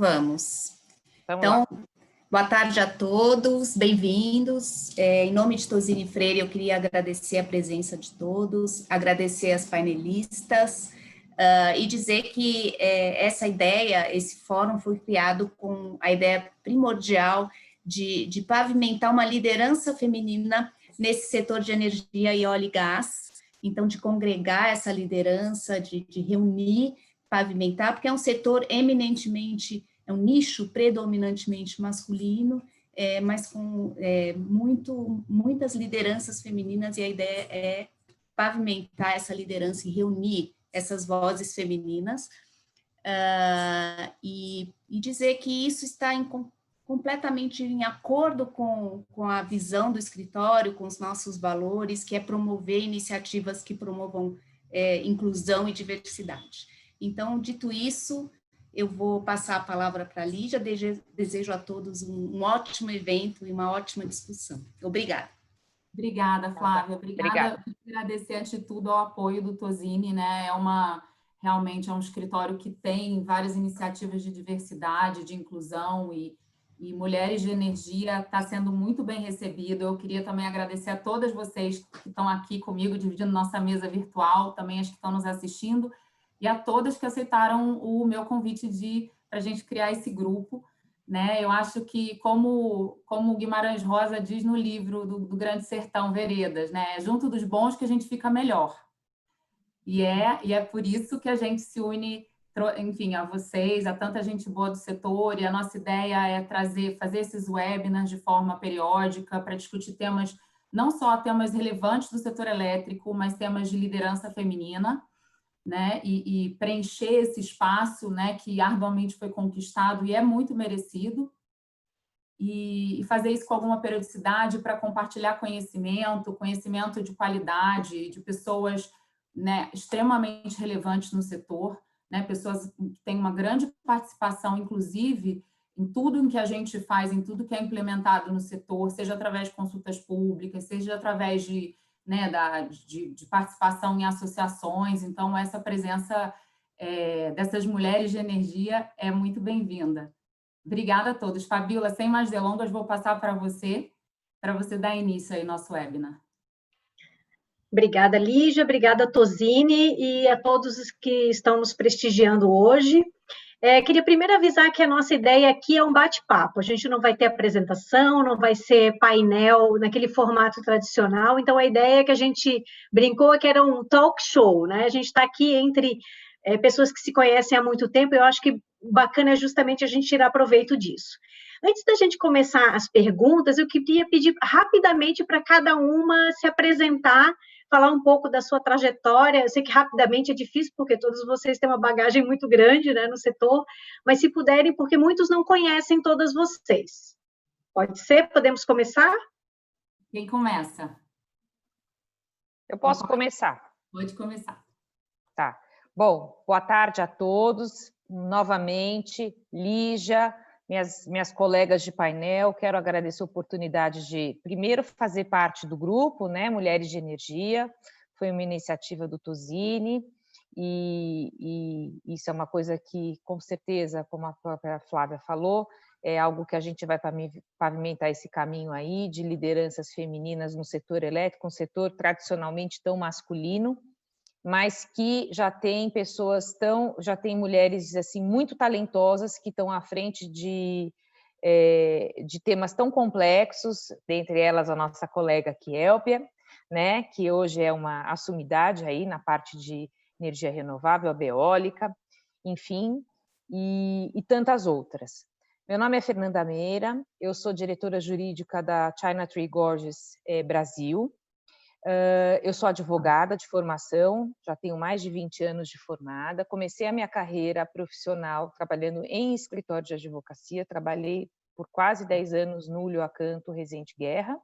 Vamos. Vamos Então, lá. boa tarde a todos, bem-vindos. Em nome de Tozini Freire, eu queria agradecer a presença de todos, agradecer as painelistas e dizer que essa ideia, esse fórum foi criado com a ideia primordial de pavimentar uma liderança feminina nesse setor de energia e óleo e gás, então de congregar essa liderança, de reunir, pavimentar, porque é um setor eminentemente, é um nicho predominantemente masculino, mas com muitas lideranças femininas, e a ideia é pavimentar essa liderança e reunir essas vozes femininas, e dizer que isso está completamente em acordo com a visão do escritório, com os nossos valores, que é promover iniciativas que promovam inclusão e diversidade. Então, dito isso, eu vou passar a palavra para a Lígia, desejo a todos um ótimo evento e uma ótima discussão. Obrigada. Obrigada, Flávia. Obrigada por agradecer, antes de tudo, ao apoio do Tozini, né? Realmente é um escritório que tem várias iniciativas de diversidade, de inclusão e Mulheres de Energia está sendo muito bem recebido. Eu queria também agradecer a todas vocês que estão aqui comigo, dividindo nossa mesa virtual, também as que estão nos assistindo, e a todas que aceitaram o meu convite para a gente criar esse grupo. Né? Eu acho que, como o Guimarães Rosa diz no livro do Grande Sertão Veredas, né? É junto dos bons que a gente fica melhor. E é por isso que a gente se une, enfim, a vocês, a tanta gente boa do setor, e a nossa ideia é fazer esses webinars de forma periódica para discutir temas, não só temas relevantes do setor elétrico, mas temas de liderança feminina, né? E preencher esse espaço, né, que arduamente foi conquistado e é muito merecido, e fazer isso com alguma periodicidade para compartilhar conhecimento de qualidade, de pessoas, né, extremamente relevantes no setor, né, pessoas que têm uma grande participação, inclusive, em tudo em que a gente faz, em tudo que é implementado no setor, seja através de consultas públicas, seja através de participação em associações. Então, essa presença dessas mulheres de energia é muito bem-vinda. Obrigada a todos. Fabíola, sem mais delongas, vou passar para você dar início aí ao nosso webinar. Obrigada, Lígia, obrigada, Tozini, e a todos os que estão nos prestigiando hoje. Queria primeiro avisar que a nossa ideia aqui é um bate-papo. A gente não vai ter apresentação, não vai ser painel naquele formato tradicional. Então, a ideia é que a gente brincou que era um talk show, né? A gente está aqui entre pessoas que se conhecem há muito tempo, e eu acho que bacana é justamente a gente tirar proveito disso. Antes da gente começar as perguntas, eu queria pedir rapidamente para cada uma se apresentar, falar um pouco da sua trajetória. Eu sei que rapidamente é difícil, porque todos vocês têm uma bagagem muito grande, né, no setor, mas se puderem, porque muitos não conhecem todas vocês. Pode ser? Podemos começar? Quem começa? Eu posso começar. Pode começar. Tá. Bom, boa tarde a todos. Novamente, Lígia, minhas colegas de painel, quero agradecer a oportunidade de, primeiro, fazer parte do grupo, né, Mulheres de Energia. Foi uma iniciativa do Tozini, e isso é uma coisa que, com certeza, como a própria Flávia falou, é algo que a gente vai pavimentar esse caminho aí de lideranças femininas no setor elétrico, um setor tradicionalmente tão masculino, mas que já tem mulheres assim muito talentosas que estão à frente de temas tão complexos, dentre elas a nossa colega Kielpia, né, que hoje é uma assumidade aí na parte de energia renovável, a eólica, enfim, e tantas outras. Meu nome é Fernanda Meira, eu sou diretora jurídica da China Tree Gorges Brasil. Eu sou advogada de formação, já tenho mais de 20 anos de formada. Comecei a minha carreira profissional trabalhando em escritório de advocacia, trabalhei por quase 10 anos no Ulho Acanto, Resende Guerra,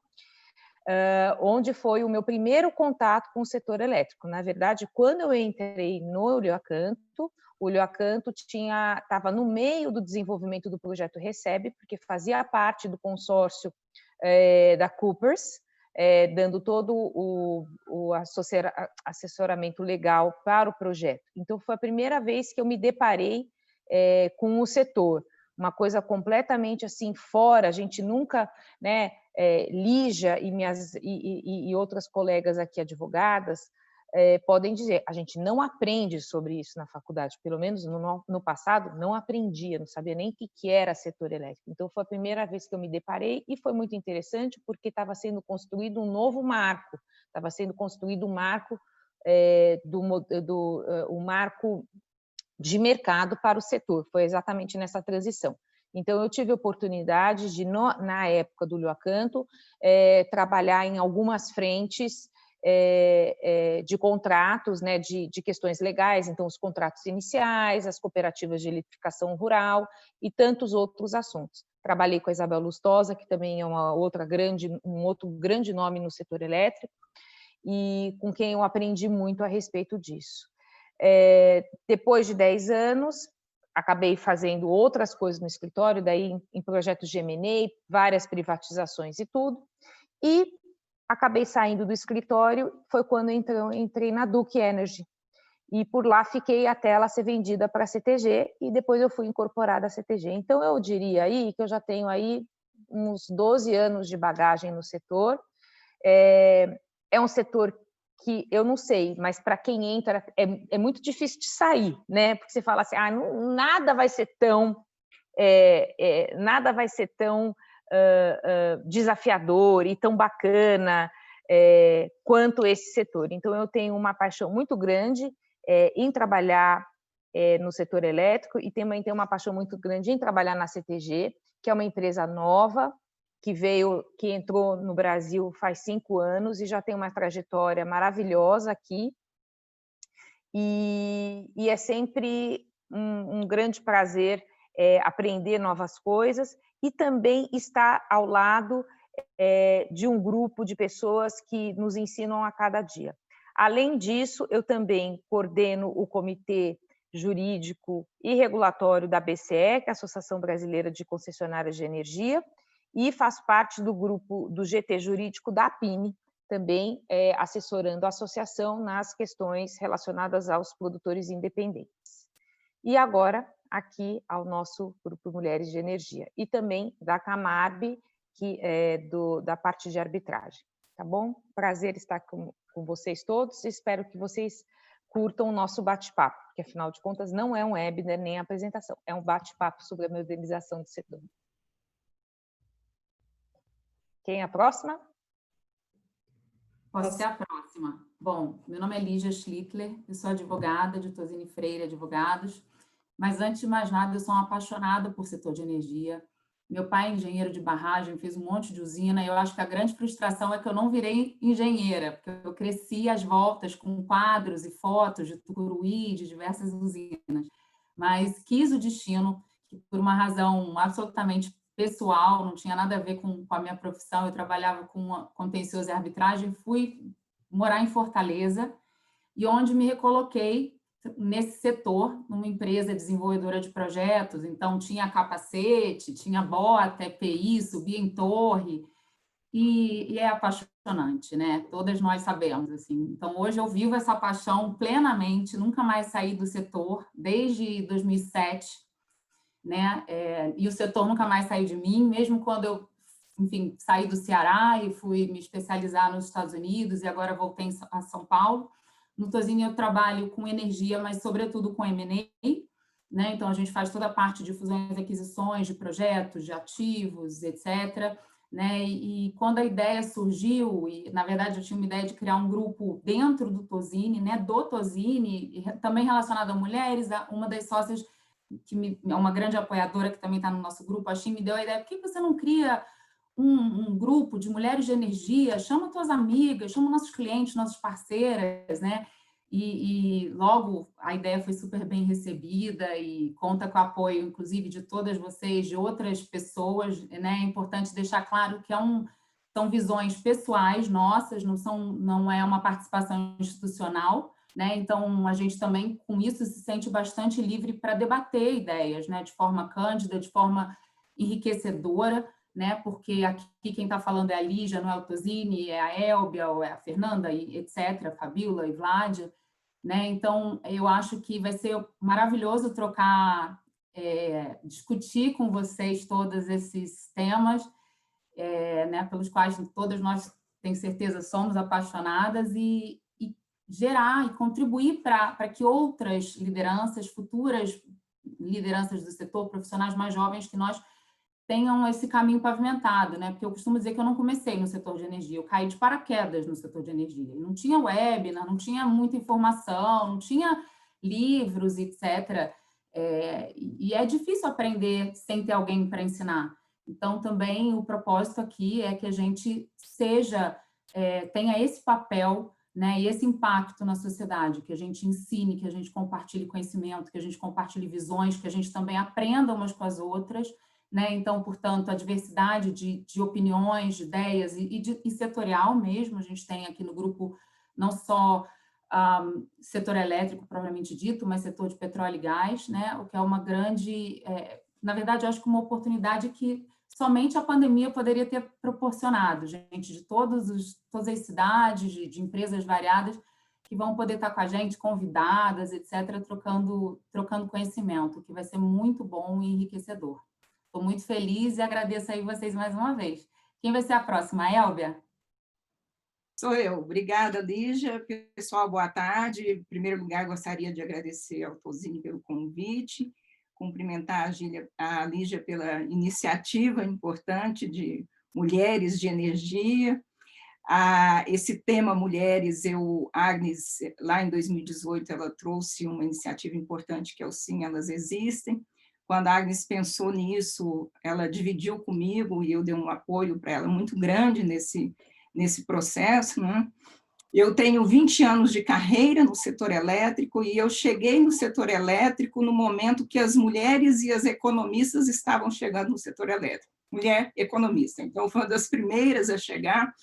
onde foi o meu primeiro contato com o setor elétrico. Na verdade, quando eu entrei no Ulho Acanto, o Ulho Acanto estava no meio do desenvolvimento do projeto Recebe, porque fazia parte do consórcio da Coopers, dando todo o assessoramento legal para o projeto. Então, foi a primeira vez que eu me deparei com o setor, uma coisa completamente assim fora, a gente nunca, né, Lígia e outras colegas aqui advogadas podem dizer, a gente não aprende sobre isso na faculdade, pelo menos no passado não aprendia, não sabia nem o que era setor elétrico. Então foi a primeira vez que eu me deparei e foi muito interessante porque estava sendo construído um novo marco, estava sendo construído um marco o marco de mercado para o setor, foi exatamente nessa transição. Então, eu tive a oportunidade de, na época do Lyoacanto, trabalhar em algumas frentes de contratos, né, de questões legais, então, os contratos iniciais, as cooperativas de eletrificação rural e tantos outros assuntos. Trabalhei com a Isabel Lustosa, que também é um outro grande nome no setor elétrico, e com quem eu aprendi muito a respeito disso. Depois de 10 anos, acabei fazendo outras coisas no escritório, daí em projetos de M&A, várias privatizações e tudo, e acabei saindo do escritório, foi quando entrei na Duke Energy, e por lá fiquei até ela ser vendida para a CTG, e depois eu fui incorporada à CTG. Então, eu diria aí que eu já tenho aí uns 12 anos de bagagem no setor. É um setor que eu não sei, mas para quem entra é muito difícil de sair, né? Porque você fala assim, nada vai ser tão desafiador e tão bacana quanto esse setor. Então eu tenho uma paixão muito grande em trabalhar no setor elétrico e também tenho uma paixão muito grande em trabalhar na CTG, que é uma empresa nova, que entrou no Brasil faz 5 anos e já tem uma trajetória maravilhosa aqui. E é sempre um grande prazer aprender novas coisas e também estar ao lado de um grupo de pessoas que nos ensinam a cada dia. Além disso, eu também coordeno o Comitê Jurídico e Regulatório da BCE, que é a Associação Brasileira de Concessionárias de Energia, e faço parte do grupo do GT Jurídico da APIME, também assessorando a associação nas questões relacionadas aos produtores independentes. E agora, aqui ao nosso Grupo Mulheres de Energia, e também da Camarb, que é da parte de arbitragem. Tá bom? Prazer estar com vocês todos, espero que vocês curtam o nosso bate-papo, porque afinal de contas não é um webinar nem apresentação, é um bate-papo sobre a modernização do setor. Quem é a próxima? Posso ser a próxima. Bom, meu nome é Lígia Schlittler, eu sou advogada de Tosini Freire Advogados, mas antes de mais nada, eu sou uma apaixonada por setor de energia. Meu pai é engenheiro de barragem, fez um monte de usina, e eu acho que a grande frustração é que eu não virei engenheira, porque eu cresci às voltas com quadros e fotos de Tucuruí, de diversas usinas, mas quis o destino, que por uma razão absolutamente pessoal, não tinha nada a ver com a minha profissão, eu trabalhava com contencioso e arbitragem, fui morar em Fortaleza, e onde me recoloquei nesse setor, numa empresa desenvolvedora de projetos, então tinha capacete, tinha bota, EPI, subia em torre, e é apaixonante, né? Todas nós sabemos, assim. Então, hoje eu vivo essa paixão plenamente, nunca mais saí do setor, desde 2007, né? E o setor nunca mais saiu de mim, mesmo quando eu, enfim, saí do Ceará e fui me especializar nos Estados Unidos e agora voltei a São Paulo. No Tosini eu trabalho com energia, mas sobretudo com M&A, né? Então a gente faz toda a parte de fusões e aquisições de projetos, de ativos, etc., né? E quando a ideia surgiu, e na verdade eu tinha uma ideia de criar um grupo dentro do Tosini, né? Do Tosini, também relacionado a mulheres, uma das sócias que é uma grande apoiadora que também está no nosso grupo, a Xim, me deu a ideia, por que você não cria um grupo de mulheres de energia, chama tuas amigas, chama nossos clientes, nossas parceiras, né? E logo a ideia foi super bem recebida e conta com o apoio, inclusive, de todas vocês, de outras pessoas, né? É importante deixar claro que são visões pessoais nossas, não é uma participação institucional, né? Então, a gente também, com isso, se sente bastante livre para debater ideias, né? De forma cândida, de forma enriquecedora, né? Porque aqui quem está falando é a Lígia, não é o Tosini, é a Elbia, ou é a Fernanda, e etc., a Fabíola e Vlad, né? Então, eu acho que vai ser maravilhoso trocar discutir com vocês todos esses temas, né, pelos quais todas nós, tenho certeza, somos apaixonadas, e gerar e contribuir para que outras lideranças, futuras lideranças do setor, profissionais mais jovens que nós, tenham esse caminho pavimentado, né? Porque eu costumo dizer que eu não comecei no setor de energia, eu caí de paraquedas no setor de energia. Não tinha webinar, não tinha muita informação, não tinha livros, etc. E é difícil aprender sem ter alguém para ensinar. Então, também o propósito aqui é que a gente tenha esse papel, né, e esse impacto na sociedade, que a gente ensine, que a gente compartilhe conhecimento, que a gente compartilhe visões, que a gente também aprenda umas com as outras, né? Então, portanto, a diversidade de opiniões, de ideias e setorial mesmo. A gente tem aqui no grupo não só setor elétrico propriamente dito, mas setor de petróleo e gás, né? O que é uma grande, na verdade, eu acho que uma oportunidade que somente a pandemia poderia ter proporcionado, gente de todas as cidades, de empresas variadas, que vão poder estar com a gente, convidadas, etc., trocando conhecimento, que vai ser muito bom e enriquecedor. Estou muito feliz e agradeço aí vocês mais uma vez. Quem vai ser a próxima, Elbia? Sou eu. Obrigada, Lígia. Pessoal, boa tarde. Em primeiro lugar, gostaria de agradecer ao Tozini pelo convite, cumprimentar a Lígia pela iniciativa importante de Mulheres de Energia. Esse tema Mulheres, Agnes, lá em 2018, ela trouxe uma iniciativa importante que é o Sim, Elas Existem. Quando a Agnes pensou nisso, ela dividiu comigo e eu dei um apoio para ela muito grande nesse processo, né? Eu tenho 20 anos de carreira no setor elétrico e eu cheguei no setor elétrico no momento que as mulheres e as economistas estavam chegando no setor elétrico. Mulher economista. Então, foi uma das primeiras a chegar.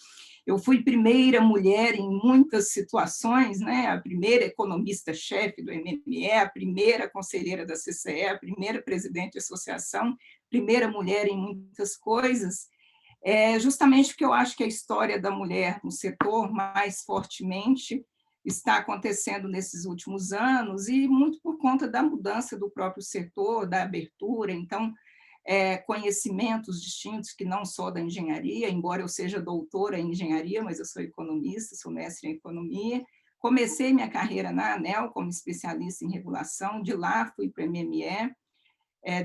Eu fui primeira mulher em muitas situações, né? A primeira economista-chefe do MME, a primeira conselheira da CCE, a primeira presidente de associação, primeira mulher em muitas coisas, justamente porque eu acho que a história da mulher no setor mais fortemente está acontecendo nesses últimos anos, e muito por conta da mudança do próprio setor, da abertura. Então, conhecimentos distintos que não só da engenharia, embora eu seja doutora em engenharia, mas eu sou economista, sou mestre em economia. Comecei minha carreira na ANEEL como especialista em regulação, de lá fui para o MME,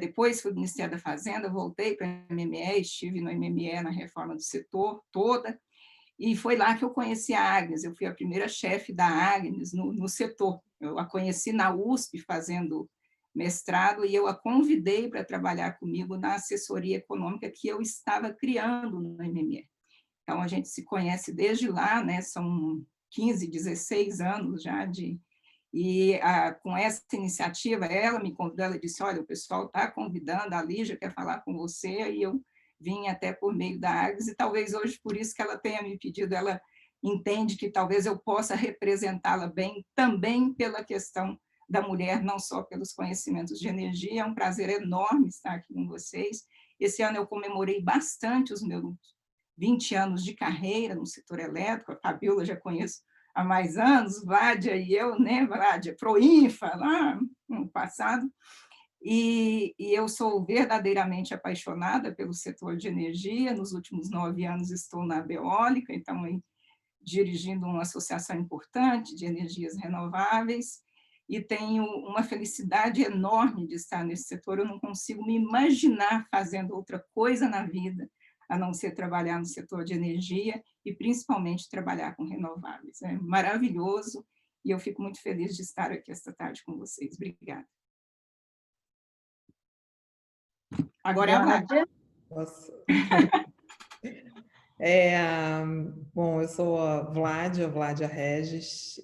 depois fui para o Ministério da Fazenda, voltei para o MME, estive no MME na reforma do setor toda, e foi lá que eu conheci a Agnes. Eu fui a primeira chefe da Agnes no setor. Eu a conheci na USP fazendo mestrado, e eu a convidei para trabalhar comigo na assessoria econômica que eu estava criando no MME. Então, a gente se conhece desde lá, né? São 15, 16 anos já com essa iniciativa, ela me convidou, ela disse, olha, o pessoal está convidando, a Lígia quer falar com você, e eu vim até por meio da Agnes, e talvez hoje, por isso que ela tenha me pedido, ela entende que talvez eu possa representá-la bem, também pela questão da mulher, não só pelos conhecimentos de energia. É um prazer enorme estar aqui com vocês. Esse ano eu comemorei bastante os meus 20 anos de carreira no setor elétrico, a Fabiola já conheço há mais anos, Vádia e eu, né, Vádia, Proinfa, lá no passado, e eu sou verdadeiramente apaixonada pelo setor de energia. Nos últimos 9 anos estou na Beólica, então, dirigindo uma associação importante de energias renováveis, e tenho uma felicidade enorme de estar nesse setor. Eu não consigo me imaginar fazendo outra coisa na vida, a não ser trabalhar no setor de energia e principalmente trabalhar com renováveis. É maravilhoso, e eu fico muito feliz de estar aqui esta tarde com vocês. Obrigada. Agora é a Vádia. Bom, eu sou a Vládia Regis,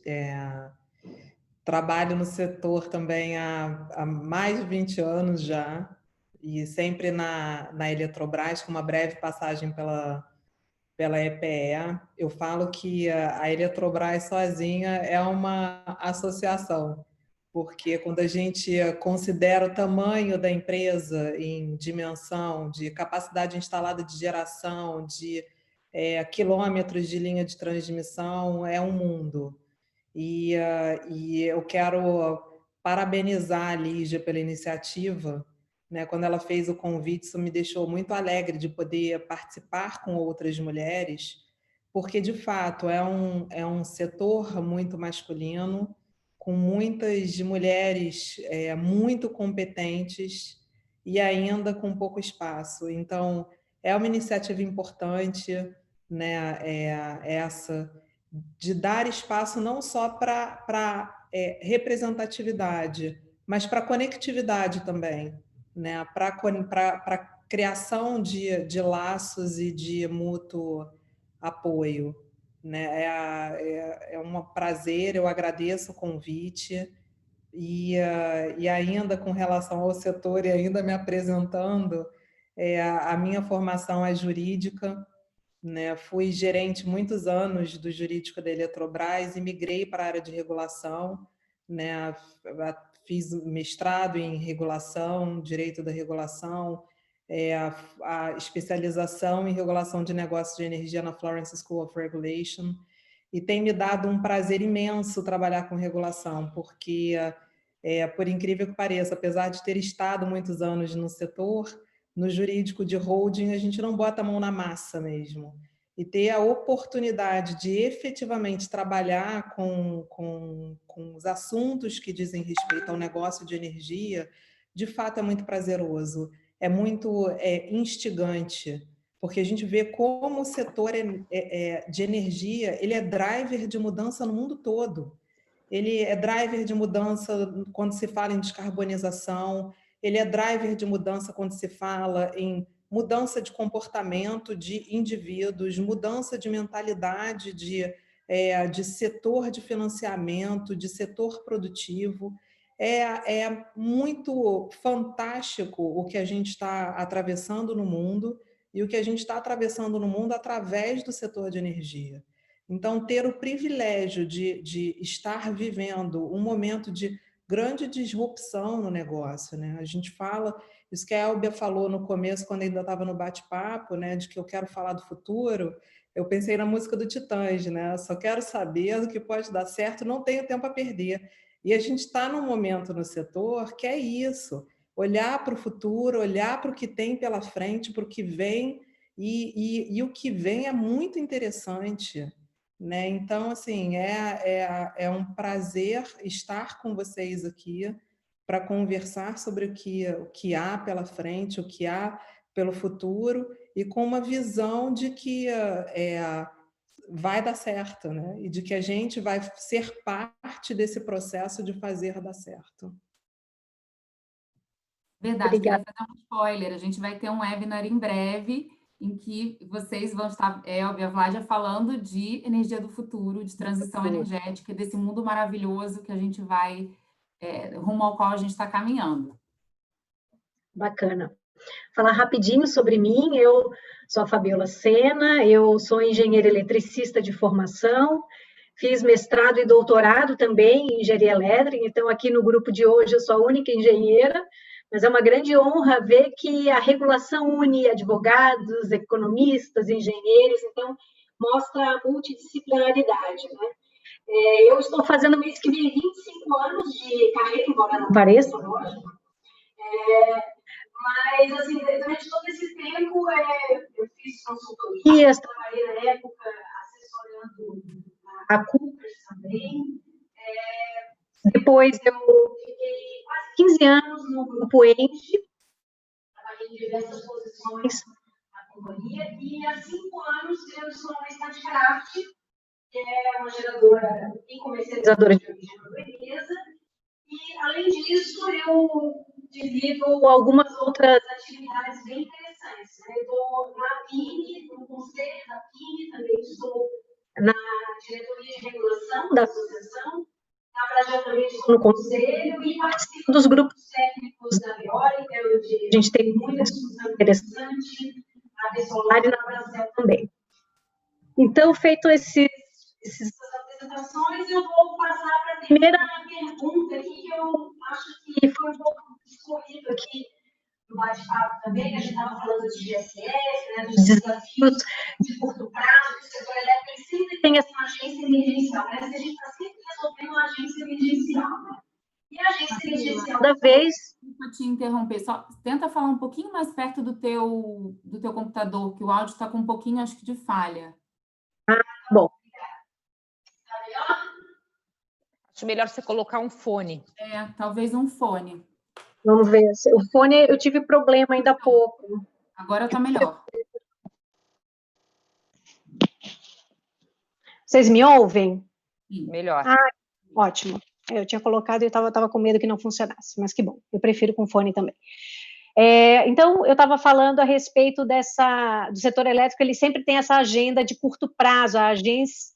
trabalho no setor também há mais de 20 anos já, e sempre na Eletrobras, com uma breve passagem pela EPE. Eu falo que a Eletrobras sozinha é uma associação, porque quando a gente considera o tamanho da empresa em dimensão de capacidade instalada de geração, de quilômetros de linha de transmissão, é um mundo. E eu quero parabenizar a Lígia pela iniciativa, né? Quando ela fez o convite, isso me deixou muito alegre de poder participar com outras mulheres, porque, de fato, é um setor muito masculino, com muitas mulheres muito competentes e ainda com pouco espaço. Então, é uma iniciativa importante, né, essa de dar espaço não só para representatividade, mas para conectividade também, né, para criação de laços e de mútuo apoio. Né? É um prazer, eu agradeço o convite. E ainda com relação ao setor, e ainda me apresentando, a minha formação é jurídica, né? Fui gerente muitos anos do jurídico da Eletrobras e migrei para a área de regulação, né? Fiz mestrado em regulação, direito da regulação, a especialização em regulação de negócios de energia na Florence School of Regulation, e tem me dado um prazer imenso trabalhar com regulação, porque, por incrível que pareça, apesar de ter estado muitos anos no setor, no jurídico de holding, a gente não bota a mão na massa mesmo. E ter a oportunidade de efetivamente trabalhar com os assuntos que dizem respeito ao negócio de energia, de fato é muito prazeroso, é muito instigante, porque a gente vê como o setor de energia, ele é driver de mudança no mundo todo. Ele é driver de mudança quando se fala em descarbonização, ele é driver de mudança quando se fala em mudança de comportamento de indivíduos, mudança de mentalidade de setor de financiamento, de setor produtivo. É muito fantástico o que a gente está atravessando no mundo e o que a gente está atravessando no mundo através do setor de energia. Então, ter o privilégio de estar vivendo um momento de grande disrupção no negócio, né? A gente fala, isso que a Elbia falou no começo, quando ainda estava no bate-papo, né, de que eu quero falar do futuro, eu pensei na música do Titãs, né? Só quero saber do que pode dar certo, não tenho tempo a perder. E a gente está num momento no setor que é isso, olhar para o futuro, olhar para o que tem pela frente, para o que vem, e o que vem é muito interessante, né? Então, assim, é um prazer estar com vocês aqui para conversar sobre o que há pela frente, o que há pelo futuro, e com uma visão de que vai dar certo, né? E de que a gente vai ser parte desse processo de fazer dar certo. Verdade, queria fazer um spoiler, a gente vai ter um webinar em breve, em que vocês vão estar, Elbia, Vládia, falando de energia do futuro, de transição energética, desse mundo maravilhoso que a gente vai, rumo ao qual a gente está caminhando. Bacana. Falar rapidinho sobre mim, eu sou a Fabiola Sena, eu sou engenheira eletricista de formação, fiz mestrado e doutorado também em engenharia elétrica, então aqui no grupo de hoje eu sou a única engenheira, mas é uma grande honra ver que a regulação une advogados, economistas, engenheiros, então mostra a multidisciplinaridade, né? Eu estou fazendo mês que vem 25 anos de carreira, embora não pareça, lógico. Mas, assim, durante todo esse tempo, eu fiz consultorias, trabalhei na época assessorando a Coopers também. Depois eu fiquei quase 15 anos no grupo Engie, trabalhei em diversas posições na companhia, e há 5 anos eu estou na Statkraft, que é uma geradora e comercializadora de energia empresa, e, além disso, eu divido algumas outras atividades bem interessantes. Eu estou na PINE, no conselho da PINE, também estou na diretoria de regulação da associação, na Brasel também estou no conselho e participo dos grupos técnicos da Eólica, onde a gente tem muita discussão interessante, na Desolar e na Brasel também. Então, feito essas apresentações, eu vou passar para a primeira pergunta aqui, que eu acho que foi um pouco discorrido aqui no bate-papo também. A gente estava falando de GSF, né, dos desafios de curto prazo, que o setor elétrico sempre tem essa agência emergencial, né? A gente está sempre resolvendo uma agência emergencial, né? E a agência emergencial da vez Desculpa te interromper, só tenta falar um pouquinho mais perto do teu computador, que o áudio está com um pouquinho, acho que, de falha. Bom, Acho melhor você colocar um fone. Talvez um fone. vamos ver. O fone, eu tive problema ainda há pouco. Agora está melhor. Vocês me ouvem? Sim. Melhor. Ótimo. Eu tinha colocado e eu estava com medo que não funcionasse, mas que bom, eu prefiro com fone também. Então, eu estava falando a respeito do setor elétrico, ele sempre tem essa agenda de curto prazo, a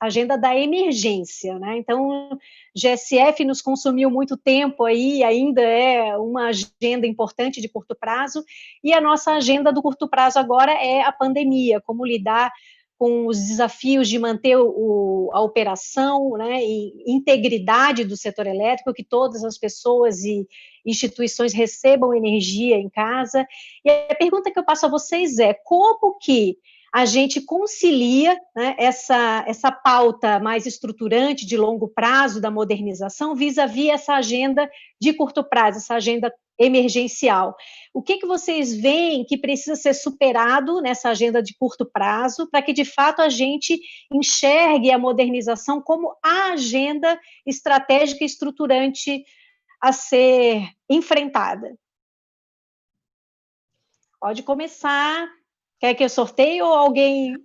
agenda da emergência, né? Então, GSF nos consumiu muito tempo aí, ainda é uma agenda importante de curto prazo, e a nossa agenda do curto prazo agora é a pandemia, como lidar com os desafios de manter a operação, né, e integridade do setor elétrico, que todas as pessoas e instituições recebam energia em casa. E a pergunta que eu passo a vocês é: como que a gente concilia, né, essa pauta mais estruturante de longo prazo da modernização vis-à-vis essa agenda de curto prazo, essa agenda emergencial? O que vocês veem que precisa ser superado nessa agenda de curto prazo para que, de fato, a gente enxergue a modernização como a agenda estratégica e estruturante a ser enfrentada? Pode começar. Quer que eu sorteie ou alguém...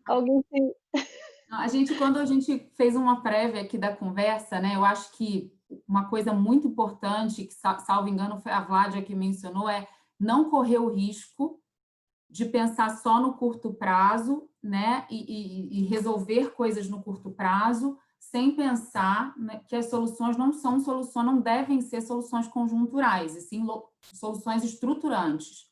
Quando a gente fez uma prévia aqui da conversa, né, eu acho que uma coisa muito importante, que, salvo engano, foi a Vládia que mencionou, é não correr o risco de pensar só no curto prazo, né, e resolver coisas no curto prazo, sem pensar, né, que as soluções não devem ser soluções conjunturais, e sim soluções estruturantes,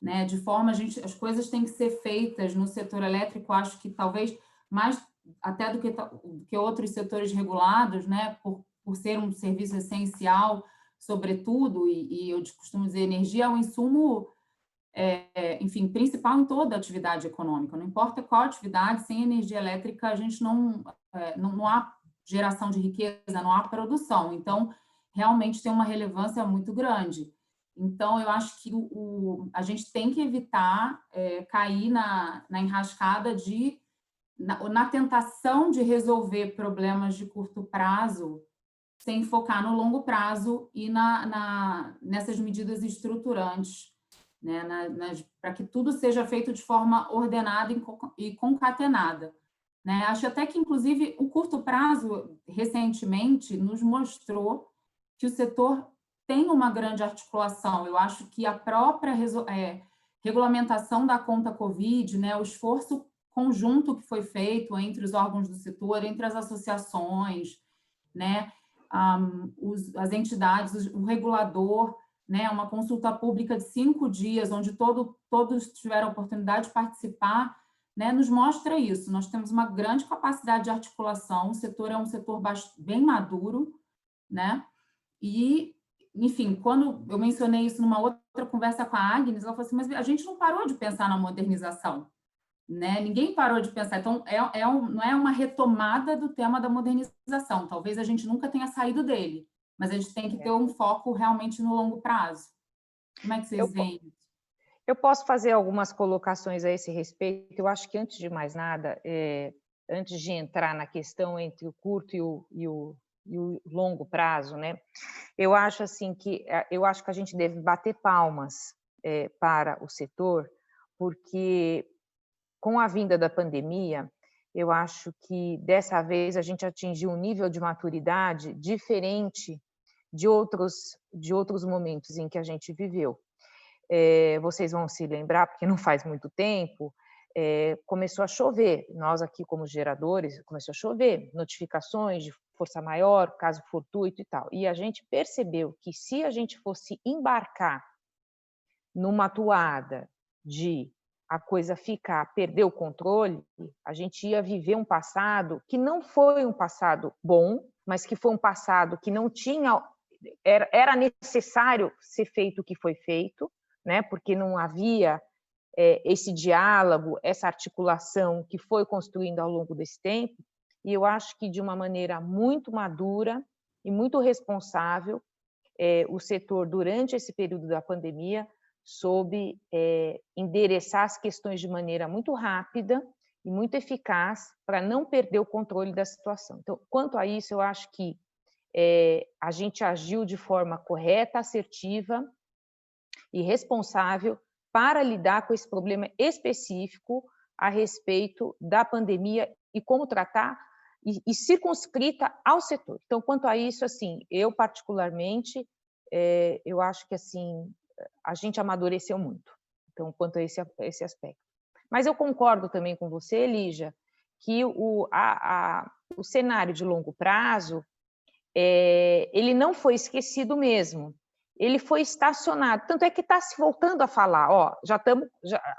né, de forma as coisas têm que ser feitas no setor elétrico, acho que talvez mais até do que outros setores regulados, né, por ser um serviço essencial, sobretudo, e eu costumo dizer, energia é um insumo, enfim, principal em toda atividade econômica, não importa qual atividade, sem energia elétrica a gente não há geração de riqueza, não há produção, então realmente tem uma relevância muito grande. Então, eu acho que a gente tem que evitar cair na enrascada na tentação de resolver problemas de curto prazo sem focar no longo prazo e nessas medidas estruturantes, né, para que tudo seja feito de forma ordenada e concatenada. Né? Acho até que, inclusive, o curto prazo, recentemente, nos mostrou que o setor tem uma grande articulação. Eu acho que a própria regulamentação da conta Covid, né, o esforço conjunto que foi feito entre os órgãos do setor, entre as associações, né, as entidades, o regulador, né, uma consulta pública de 5 dias, onde todos tiveram a oportunidade de participar, né, nos mostra isso. Nós temos uma grande capacidade de articulação, o setor é um setor bem maduro, né, e, enfim, quando eu mencionei isso numa outra conversa com a Agnes, ela falou assim, mas a gente não parou de pensar na modernização, né? Ninguém parou de pensar. Então, não é uma retomada do tema da modernização. Talvez a gente nunca tenha saído dele, mas a gente tem que ter um foco realmente no longo prazo. Como é que vocês veem? Eu posso fazer algumas colocações a esse respeito. Eu acho que, antes de mais nada, antes de entrar na questão entre o curto e o longo prazo, né? Eu acho assim que a gente deve bater palmas para o setor, porque com a vinda da pandemia, eu acho que dessa vez a gente atingiu um nível de maturidade diferente de outros momentos em que a gente viveu. Vocês vão se lembrar, porque não faz muito tempo, começou a chover. Nós aqui, como geradores, começou a chover, notificações de força maior, caso fortuito e tal. E a gente percebeu que, se a gente fosse embarcar numa toada de a coisa perder o controle, a gente ia viver um passado que não foi um passado bom, mas que foi um passado que não tinha... Era necessário ser feito o que foi feito, né? Porque não havia esse diálogo, essa articulação que foi construindo ao longo desse tempo, e eu acho que, de uma maneira muito madura e muito responsável, o setor, durante esse período da pandemia, soube endereçar as questões de maneira muito rápida e muito eficaz para não perder o controle da situação. Então, quanto a isso, eu acho que a gente agiu de forma correta, assertiva e responsável para lidar com esse problema específico a respeito da pandemia e como tratar e circunscrita ao setor. Então, quanto a isso, assim, eu particularmente, eu acho que assim a gente amadureceu muito. Então, quanto a esse aspecto. Mas eu concordo também com você, Lígia, que o cenário de longo prazo ele não foi esquecido mesmo. Ele foi estacionado, tanto é que está se voltando a falar,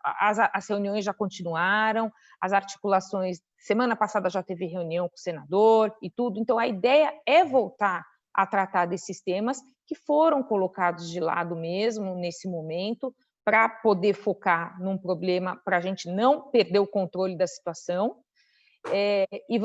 as reuniões já continuaram, as articulações, semana passada já teve reunião com o senador e tudo, então a ideia é voltar a tratar desses temas que foram colocados de lado mesmo nesse momento, para poder focar num problema, para a gente não perder o controle da situação, e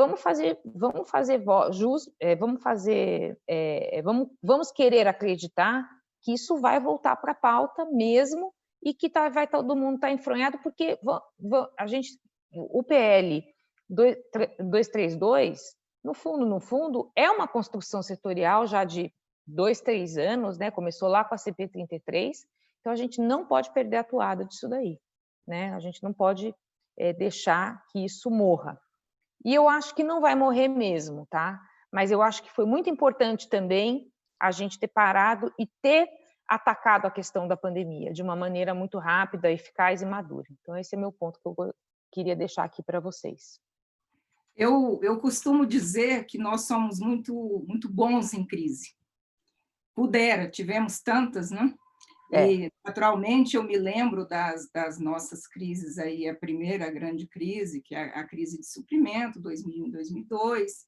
vamos querer acreditar que isso vai voltar para a pauta mesmo e que todo mundo está enfronhado, porque o PL 232, no fundo, é uma construção setorial já de 2, 3 anos, né? Começou lá com a CP 33, então a gente não pode perder a toada disso daí, né? A gente não pode deixar que isso morra. E eu acho que não vai morrer mesmo, tá? Mas eu acho que foi muito importante também a gente ter parado e ter atacado a questão da pandemia de uma maneira muito rápida, eficaz e madura. Então, esse é meu ponto que eu queria deixar aqui para vocês. Eu costumo dizer que nós somos muito, muito bons em crise. Tivemos tantas, né? E, naturalmente, eu me lembro das nossas crises aí, a primeira grande crise, que é a crise de suprimento, 2001, 2002.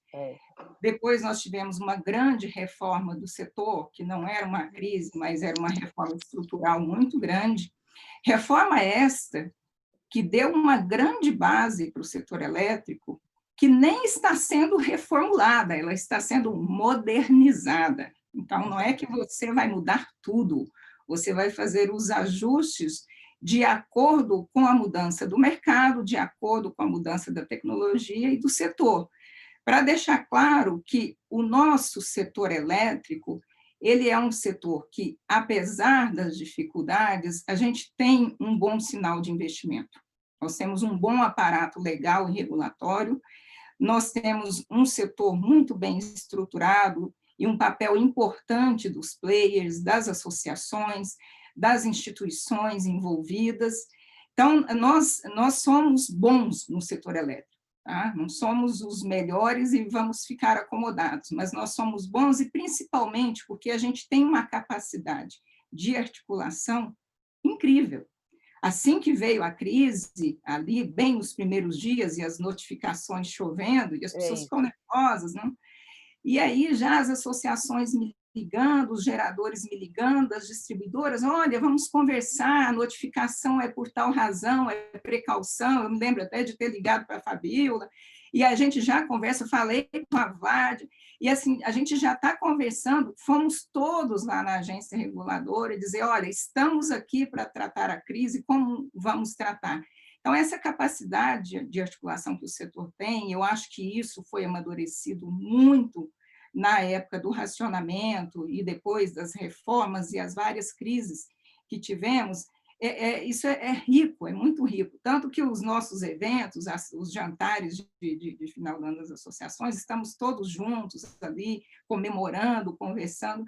Depois nós tivemos uma grande reforma do setor, que não era uma crise, mas era uma reforma estrutural muito grande. Reforma esta que deu uma grande base para o setor elétrico, que nem está sendo reformulada, ela está sendo modernizada. Então, não é que você vai mudar tudo, você vai fazer os ajustes de acordo com a mudança do mercado, de acordo com a mudança da tecnologia e do setor. Para deixar claro que o nosso setor elétrico, ele é um setor que, apesar das dificuldades, a gente tem um bom sinal de investimento. Nós temos um bom aparato legal e regulatório, nós temos um setor muito bem estruturado e um papel importante dos players, das associações, das instituições envolvidas. Então, nós somos bons no setor elétrico, tá? Não somos os melhores e vamos ficar acomodados, mas nós somos bons e principalmente porque a gente tem uma capacidade de articulação incrível. Assim que veio a crise, ali, bem nos primeiros dias, e as notificações chovendo, e as pessoas ficam nervosas, não? E aí já as associações me ligando, os geradores me ligando, as distribuidoras, olha, vamos conversar, a notificação é por tal razão, é precaução, eu me lembro até de ter ligado para a Fabíola, e a gente já conversa, falei com a VAD, e assim, a gente já está conversando, fomos todos lá na agência reguladora e dizer, olha, estamos aqui para tratar a crise, como vamos tratar? Então, essa capacidade de articulação que o setor tem, eu acho que isso foi amadurecido muito na época do racionamento e depois das reformas e as várias crises que tivemos, isso é rico, é muito rico. Tanto que os nossos eventos, os jantares de final do ano das associações, estamos todos juntos ali, comemorando, conversando.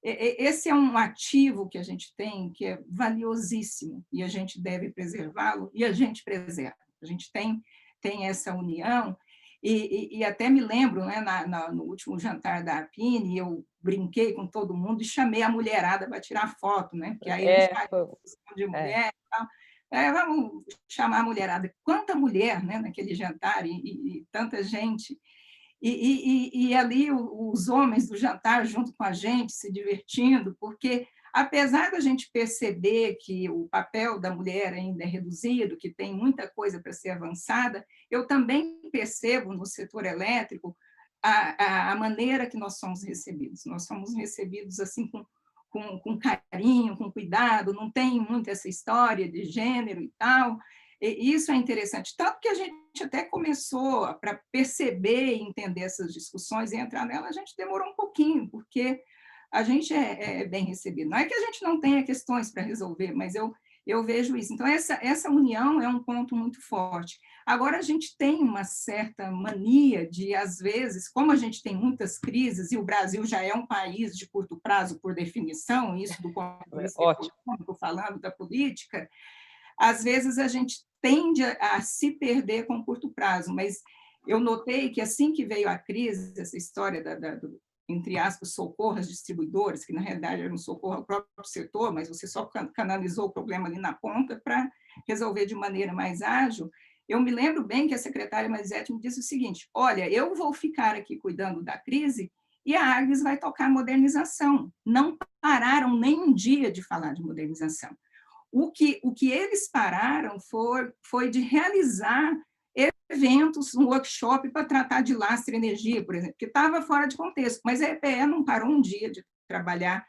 Esse é um ativo que a gente tem, que é valiosíssimo, e a gente deve preservá-lo, e a gente preserva. A gente tem essa união, e até me lembro, né, no último jantar da APINE, eu brinquei com todo mundo e chamei a mulherada para tirar foto, né? Porque aí a gente faz de mulher e tal. Vamos chamar a mulherada. Quanta mulher, né, naquele jantar, e tanta gente. E ali os homens do jantar junto com a gente, se divertindo, porque apesar da gente perceber que o papel da mulher ainda é reduzido, que tem muita coisa para ser avançada, eu também percebo no setor elétrico a maneira que nós somos recebidos. Nós somos recebidos assim com carinho, com cuidado, não tem muito essa história de gênero e tal. E isso é interessante, tanto que a gente até começou, para perceber e entender essas discussões e entrar nela, a gente demorou um pouquinho, porque a gente é bem recebido. Não é que a gente não tenha questões para resolver, mas eu vejo isso. Então, essa união é um ponto muito forte. Agora, a gente tem uma certa mania de, às vezes, como a gente tem muitas crises, e o Brasil já é um país de curto prazo, por definição, isso do ponto de vista econômico, falando da política, às vezes a gente tende a se perder com curto prazo, mas eu notei que assim que veio a crise, essa história do, entre aspas, socorro às distribuidoras, que na realidade era um socorro ao próprio setor, mas você só canalizou o problema ali na ponta para resolver de maneira mais ágil. Eu me lembro bem que a secretária Marisete me disse o seguinte: olha, eu vou ficar aqui cuidando da crise e a Agnes vai tocar modernização. Não pararam nem um dia de falar de modernização. O que eles pararam foi de realizar eventos, um workshop para tratar de lastro e energia, por exemplo, que estava fora de contexto, mas a EPE não parou um dia de trabalhar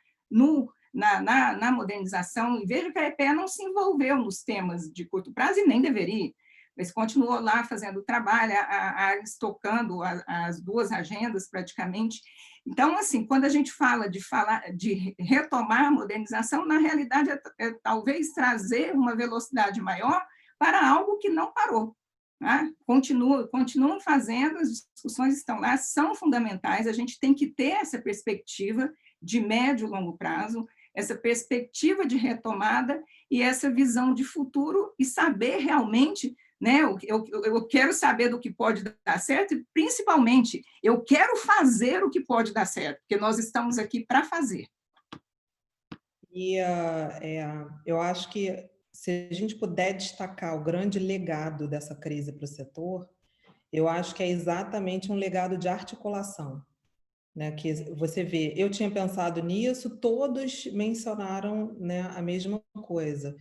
na modernização, e veja que a EPE não se envolveu nos temas de curto prazo e nem deveria, mas continuou lá fazendo o trabalho, a Agnes tocando as duas agendas praticamente. Então, assim, quando a gente fala de retomar a modernização, na realidade é talvez trazer uma velocidade maior para algo que não parou. Né? Continuam fazendo, as discussões estão lá, são fundamentais, a gente tem que ter essa perspectiva de médio e longo prazo, essa perspectiva de retomada e essa visão de futuro e saber realmente, né, eu quero saber do que pode dar certo e, principalmente, eu quero fazer o que pode dar certo, porque nós estamos aqui para fazer. E eu acho que se a gente puder destacar o grande legado dessa crise para o setor, eu acho que é exatamente um legado de articulação, né? Que você vê, eu tinha pensado nisso, todos mencionaram, né, a mesma coisa.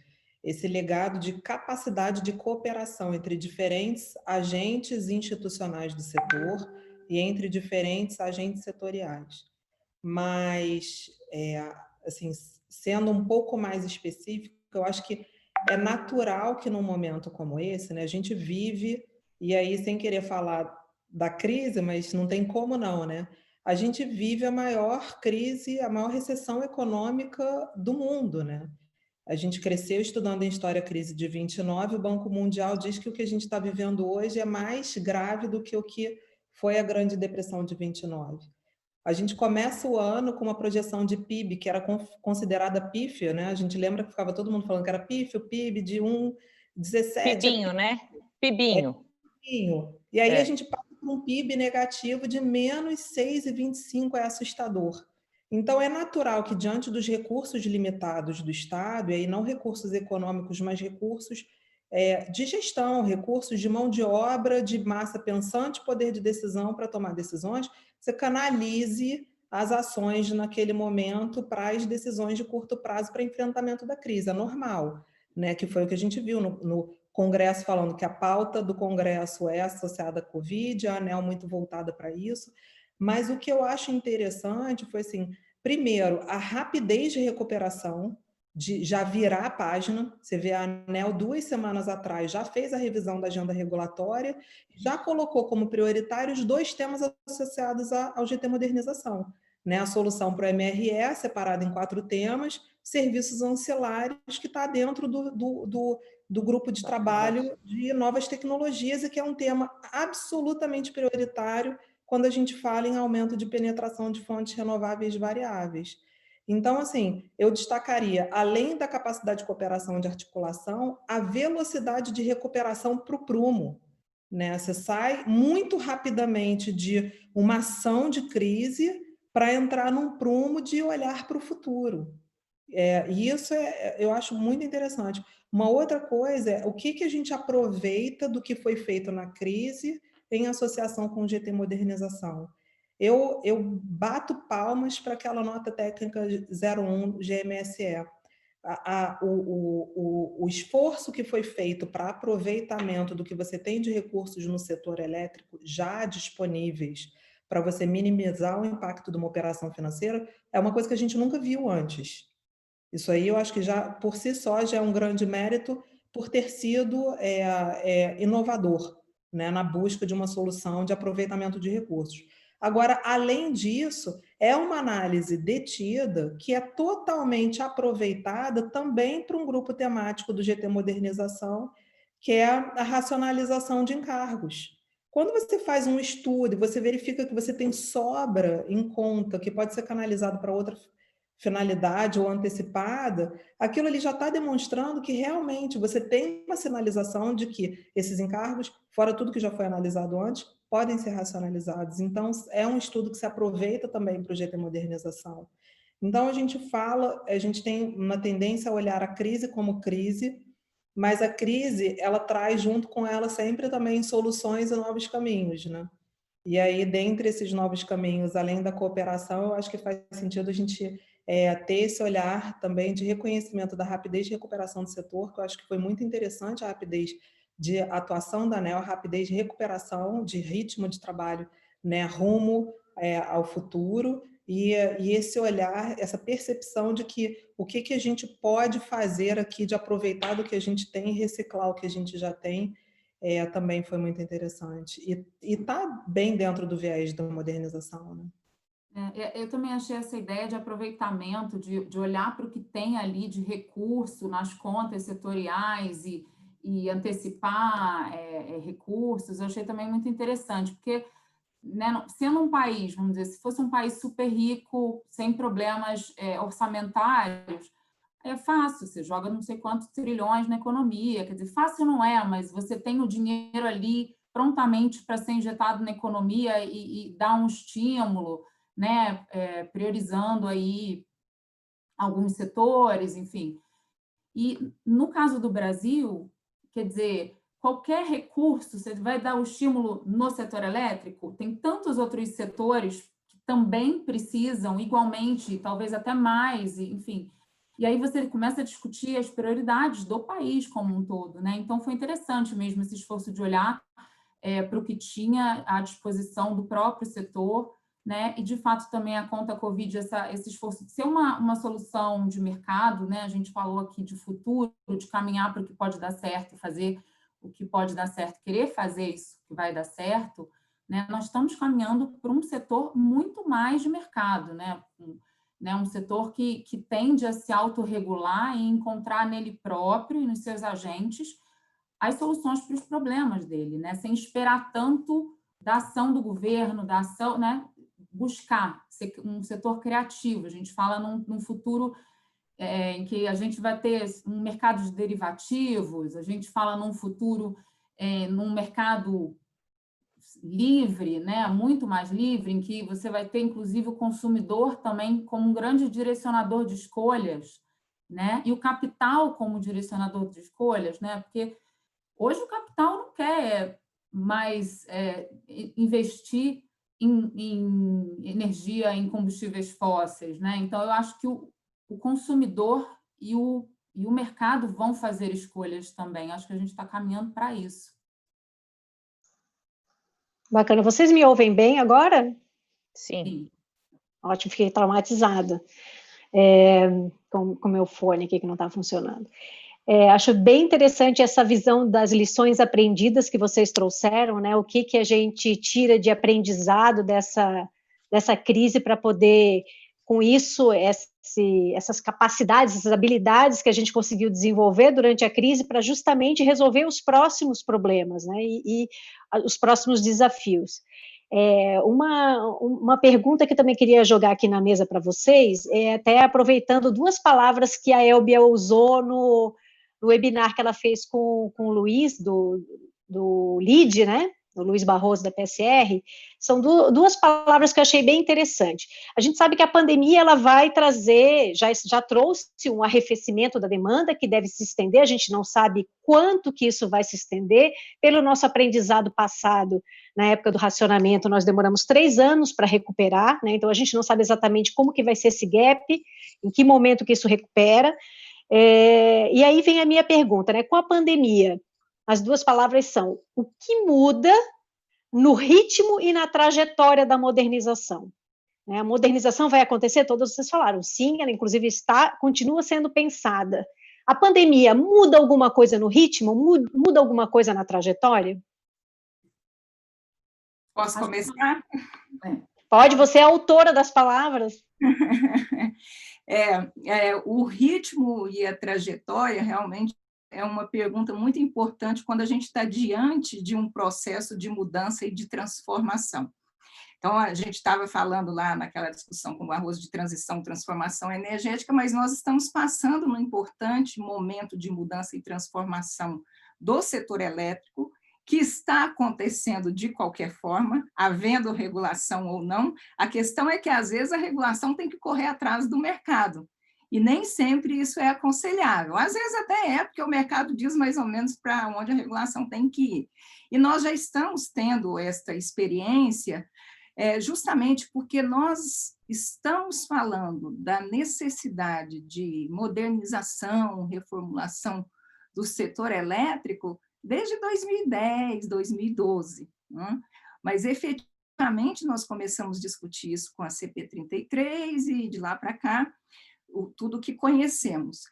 Esse legado de capacidade de cooperação entre diferentes agentes institucionais do setor e entre diferentes agentes setoriais. Mas, assim, sendo um pouco mais específico, eu acho que é natural que num momento como esse, né, a gente vive, e aí sem querer falar da crise, mas não tem como não, né? A gente vive a maior crise, a maior recessão econômica do mundo, né? A gente cresceu estudando em História a crise de 29, o Banco Mundial diz que o que a gente está vivendo hoje é mais grave do que o que foi a Grande Depressão de 29. A gente começa o ano com uma projeção de PIB que era considerada pífia, né? A gente lembra que ficava todo mundo falando que era pífio, PIB de 1,17. PIBinho, né? PIBinho. E aí a gente passa por um PIB negativo de menos 6,25, é assustador. Então, é natural que, diante dos recursos limitados do Estado, e aí não recursos econômicos, mas recursos de gestão, recursos de mão de obra, de massa pensante, poder de decisão para tomar decisões, você canalize as ações naquele momento para as decisões de curto prazo para enfrentamento da crise. É normal, né? Que foi o que a gente viu no Congresso, falando que a pauta do Congresso é associada à Covid, a ANEEL muito voltada para isso. Mas o que eu acho interessante foi, assim, primeiro, a rapidez de recuperação, de já virar a página. Você vê a ANEEL 2 semanas atrás, já fez a revisão da agenda regulatória, já colocou como prioritários 2 temas associados ao GT Modernização, né? A solução para o MRE, separada em 4 temas, serviços ancilares, que está dentro do grupo de trabalho de novas tecnologias, e que é um tema absolutamente prioritário quando a gente fala em aumento de penetração de fontes renováveis variáveis. Então, assim, eu destacaria, além da capacidade de cooperação e de articulação, a velocidade de recuperação para o prumo, né? Você sai muito rapidamente de uma ação de crise para entrar num prumo de olhar para o futuro. E isso eu acho muito interessante. Uma outra coisa é o que a gente aproveita do que foi feito na crise em associação com o GT Modernização. Eu bato palmas para aquela nota técnica 01 GMSE. O esforço que foi feito para aproveitamento do que você tem de recursos no setor elétrico já disponíveis para você minimizar o impacto de uma operação financeira, é uma coisa que a gente nunca viu antes. Isso aí eu acho que já, por si só, já é um grande mérito por ter sido inovador, né, na busca de uma solução de aproveitamento de recursos. Agora, além disso, é uma análise detida que é totalmente aproveitada também para um grupo temático do GT Modernização, que é a racionalização de encargos. Quando você faz um estudo e você verifica que você tem sobra em conta, que pode ser canalizado para outra finalidade ou antecipada, aquilo ali já está demonstrando que realmente você tem uma sinalização de que esses encargos, fora tudo que já foi analisado antes, podem ser racionalizados. Então, é um estudo que se aproveita também para o GT Modernização. Então, a gente tem uma tendência a olhar a crise como crise, mas a crise, ela traz junto com ela sempre também soluções e novos caminhos, né? E aí, dentre esses novos caminhos, além da cooperação, eu acho que faz sentido a gente ter esse olhar também de reconhecimento da rapidez de recuperação do setor, que eu acho que foi muito interessante a rapidez de atuação da ANEEL, a rapidez de recuperação, de ritmo de trabalho, né, rumo ao futuro, e esse olhar, essa percepção de que o que a gente pode fazer aqui de aproveitar do que a gente tem e reciclar o que a gente já tem, também foi muito interessante. E está bem dentro do viés da modernização, né? Eu também achei essa ideia de aproveitamento, de olhar para o que tem ali de recurso nas contas setoriais e antecipar recursos, eu achei também muito interessante, porque, né, sendo um país, vamos dizer, se fosse um país super rico, sem problemas orçamentários, é fácil, você joga não sei quantos trilhões na economia, quer dizer, fácil não é, mas você tem o dinheiro ali prontamente para ser injetado na economia e dar um estímulo, né, priorizando aí alguns setores, enfim. E no caso do Brasil, quer dizer, qualquer recurso, você vai dar o estímulo no setor elétrico, tem tantos outros setores que também precisam igualmente, talvez até mais, enfim. E aí você começa a discutir as prioridades do país como um todo, né? Então foi interessante mesmo esse esforço de olhar para o que tinha à disposição do próprio setor, né? E, de fato, também a conta Covid, esse esforço de ser uma solução de mercado, né? A gente falou aqui de futuro, de caminhar para o que pode dar certo, fazer o que pode dar certo, querer fazer isso que vai dar certo, né? Nós estamos caminhando para um setor muito mais de mercado, né? Um setor que tende a se autorregular e encontrar nele próprio e nos seus agentes as soluções para os problemas dele, né? Sem esperar tanto da ação do governo, da ação, né? Buscar um setor criativo. A gente fala num futuro em que a gente vai ter um mercado de derivativos, a gente fala num futuro num mercado livre, né? Muito mais livre, em que você vai ter, inclusive, o consumidor também como um grande direcionador de escolhas, né? E o capital como direcionador de escolhas, né? Porque hoje o capital não quer mais investir em energia, em combustíveis fósseis, né? Então, eu acho que o consumidor e o mercado vão fazer escolhas também. Acho que a gente está caminhando para isso. Bacana. Vocês me ouvem bem agora? Sim. Ótimo, fiquei traumatizada com o meu fone aqui que não está funcionando. Acho bem interessante essa visão das lições aprendidas que vocês trouxeram, né? O que a gente tira de aprendizado dessa crise para poder, com isso, essas capacidades, essas habilidades que a gente conseguiu desenvolver durante a crise para justamente resolver os próximos problemas, né? E os próximos desafios. Uma pergunta que eu também queria jogar aqui na mesa para vocês, até aproveitando duas palavras que a Elbia usou no webinar que ela fez com o Luiz, do LID, né? O Luiz Barroso, da PSR, são duas palavras que eu achei bem interessante. A gente sabe que a pandemia ela vai trazer, já trouxe um arrefecimento da demanda que deve se estender, a gente não sabe quanto que isso vai se estender, pelo nosso aprendizado passado, na época do racionamento, nós demoramos 3 anos para recuperar, né? Então a gente não sabe exatamente como que vai ser esse gap, em que momento que isso recupera. E aí vem a minha pergunta, né? Com a pandemia, as duas palavras são: o que muda no ritmo e na trajetória da modernização. A modernização vai acontecer, todos vocês falaram, sim, ela inclusive continua sendo pensada. A pandemia muda alguma coisa no ritmo? Muda alguma coisa na trajetória? Posso começar? Pode, você é a autora das palavras. O ritmo e a trajetória realmente é uma pergunta muito importante quando a gente está diante de um processo de mudança e de transformação. Então, a gente estava falando lá naquela discussão com o Barroso de transição, transformação energética, mas nós estamos passando num importante momento de mudança e transformação do setor elétrico, que está acontecendo de qualquer forma, havendo regulação ou não. A questão é que, às vezes, a regulação tem que correr atrás do mercado, e nem sempre isso é aconselhável. Às vezes até é, porque o mercado diz mais ou menos para onde a regulação tem que ir. E nós já estamos tendo esta experiência justamente porque nós estamos falando da necessidade de modernização, reformulação do setor elétrico desde 2010, 2012, né? Mas efetivamente nós começamos a discutir isso com a CP33 e de lá para cá, tudo que conhecemos.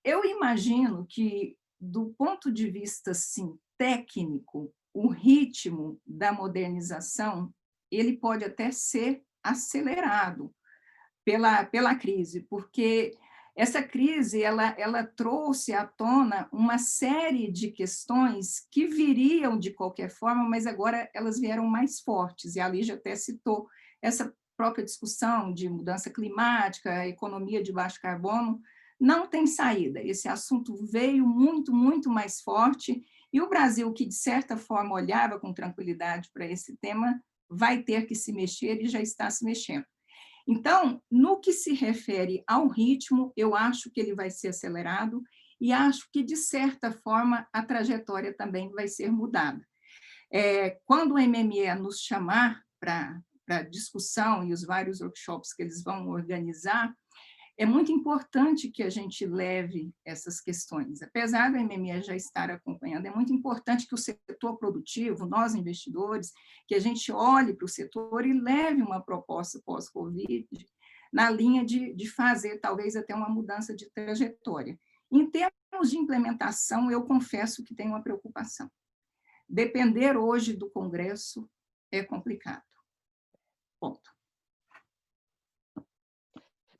Eu imagino que, do ponto de vista assim, técnico, o ritmo da modernização ele pode até ser acelerado pela crise, porque essa crise ela trouxe à tona uma série de questões que viriam de qualquer forma, mas agora elas vieram mais fortes, e a Lígia até citou essa própria discussão de mudança climática, economia de baixo carbono, não tem saída. Esse assunto veio muito, muito mais forte, e o Brasil, que de certa forma olhava com tranquilidade para esse tema, vai ter que se mexer e já está se mexendo. Então, no que se refere ao ritmo, eu acho que ele vai ser acelerado e acho que, de certa forma, a trajetória também vai ser mudada. Quando o MME nos chamar para discussão e os vários workshops que eles vão organizar, é muito importante que a gente leve essas questões. Apesar do MME já estar acompanhando, é muito importante que o setor produtivo, nós investidores, que a gente olhe para o setor e leve uma proposta pós-Covid na linha de fazer, talvez, até uma mudança de trajetória. Em termos de implementação, eu confesso que tenho uma preocupação. Depender hoje do Congresso é complicado. Ponto.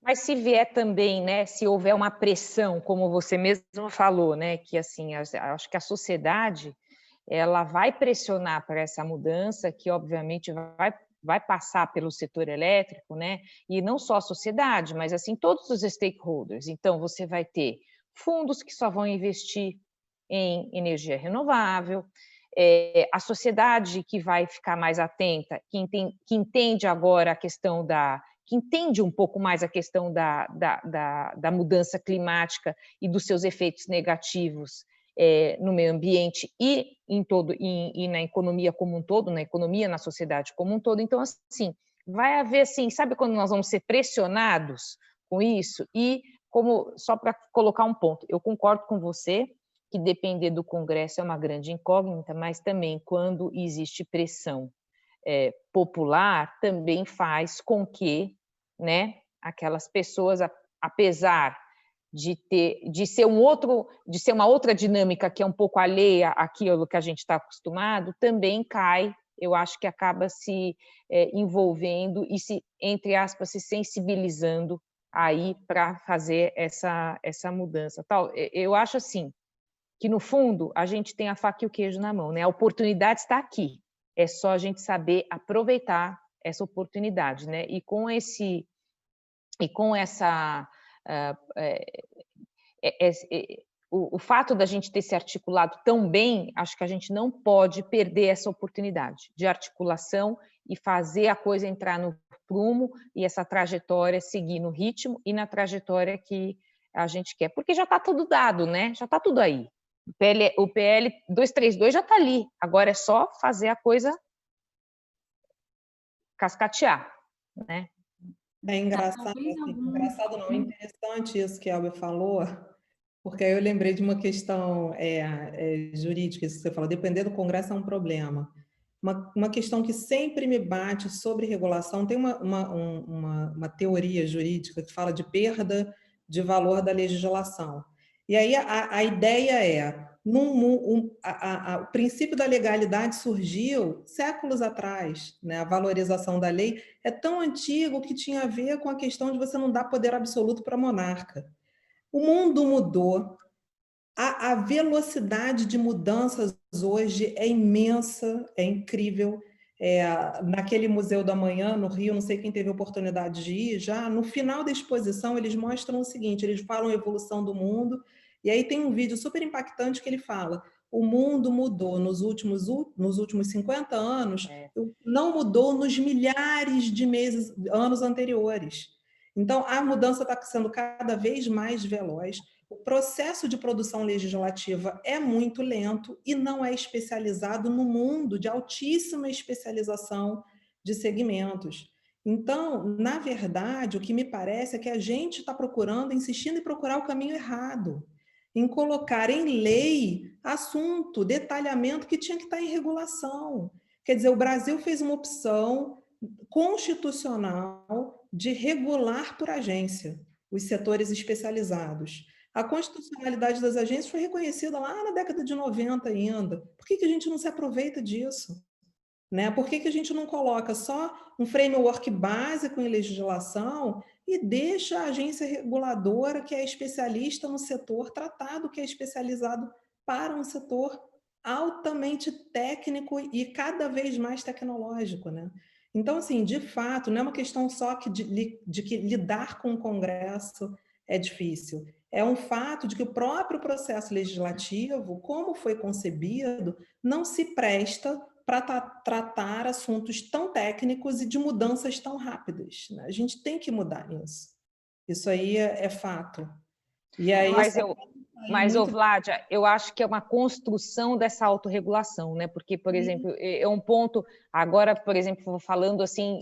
Mas se vier também, né, se houver uma pressão, como você mesmo falou, né, que assim, acho que a sociedade ela vai pressionar para essa mudança, que obviamente vai passar pelo setor elétrico, né, e não só a sociedade, mas assim todos os stakeholders. Então você vai ter fundos que só vão investir em energia renovável, a sociedade que vai ficar mais atenta, que entende agora a questão que entende um pouco mais a questão da mudança climática e dos seus efeitos negativos no meio ambiente e na economia como um todo, na economia, na sociedade como um todo. Então, assim, vai haver, assim, sabe quando nós vamos ser pressionados com isso? E, só para colocar um ponto, eu concordo com você que depender do Congresso é uma grande incógnita, mas também quando existe pressão popular também faz com que, né, aquelas pessoas, apesar de ser uma outra dinâmica que é um pouco alheia àquilo que a gente está acostumado, também cai, eu acho que acaba se envolvendo e entre aspas, se sensibilizando aí para fazer essa mudança. Eu acho assim que no fundo a gente tem a faca e o queijo na mão, né? A oportunidade está aqui. É só a gente saber aproveitar essa oportunidade, né? E com essa o fato da gente ter se articulado tão bem, acho que a gente não pode perder essa oportunidade de articulação e fazer a coisa entrar no prumo e essa trajetória seguir no ritmo e na trajetória que a gente quer, porque já está tudo dado, né? Já está tudo aí. O PL 232 já está ali, agora é só fazer a coisa cascatear, né? É engraçado, engraçado não, é interessante isso que a Elber falou, porque aí eu lembrei de uma questão jurídica, isso que você falou, depender do Congresso é um problema. uma questão que sempre me bate sobre regulação, tem uma teoria jurídica que fala de perda de valor da legislação. E aí a ideia é, o princípio da legalidade surgiu séculos atrás, né? A valorização da lei é tão antigo que tinha a ver com a questão de você não dar poder absoluto para a monarca. O mundo mudou, a velocidade de mudanças hoje é imensa, é incrível. Naquele Museu do Amanhã, no Rio, não sei quem teve a oportunidade de ir, já no final da exposição eles mostram o seguinte, eles falam a evolução do mundo, e aí tem um vídeo super impactante que ele fala, o mundo mudou nos últimos 50 anos, não mudou nos milhares de anos anteriores. Então, a mudança está sendo cada vez mais veloz, o processo de produção legislativa é muito lento e não é especializado no mundo de altíssima especialização de segmentos. Então, na verdade, o que me parece é que a gente está insistindo em procurar o caminho errado, em colocar em lei assunto, detalhamento que tinha que estar em regulação. Quer dizer, o Brasil fez uma opção constitucional de regular por agência os setores especializados. A constitucionalidade das agências foi reconhecida lá na década de 90 ainda. Por que a gente não se aproveita disso? Né? Por que a gente não coloca só um framework básico em legislação e deixa a agência reguladora, que é especialista no setor, tratado que é especializado para um setor altamente técnico e cada vez mais tecnológico, né? Então, assim, de fato, não é uma questão só de que lidar com o Congresso é difícil. É um fato de que o próprio processo legislativo, como foi concebido, não se presta para tratar assuntos tão técnicos e de mudanças tão rápidas. Né? A gente tem que mudar isso. Isso aí é fato. E aí, Vládia, eu acho que é uma construção dessa autorregulação, né? Porque, por exemplo, é um ponto, agora, por exemplo, falando assim,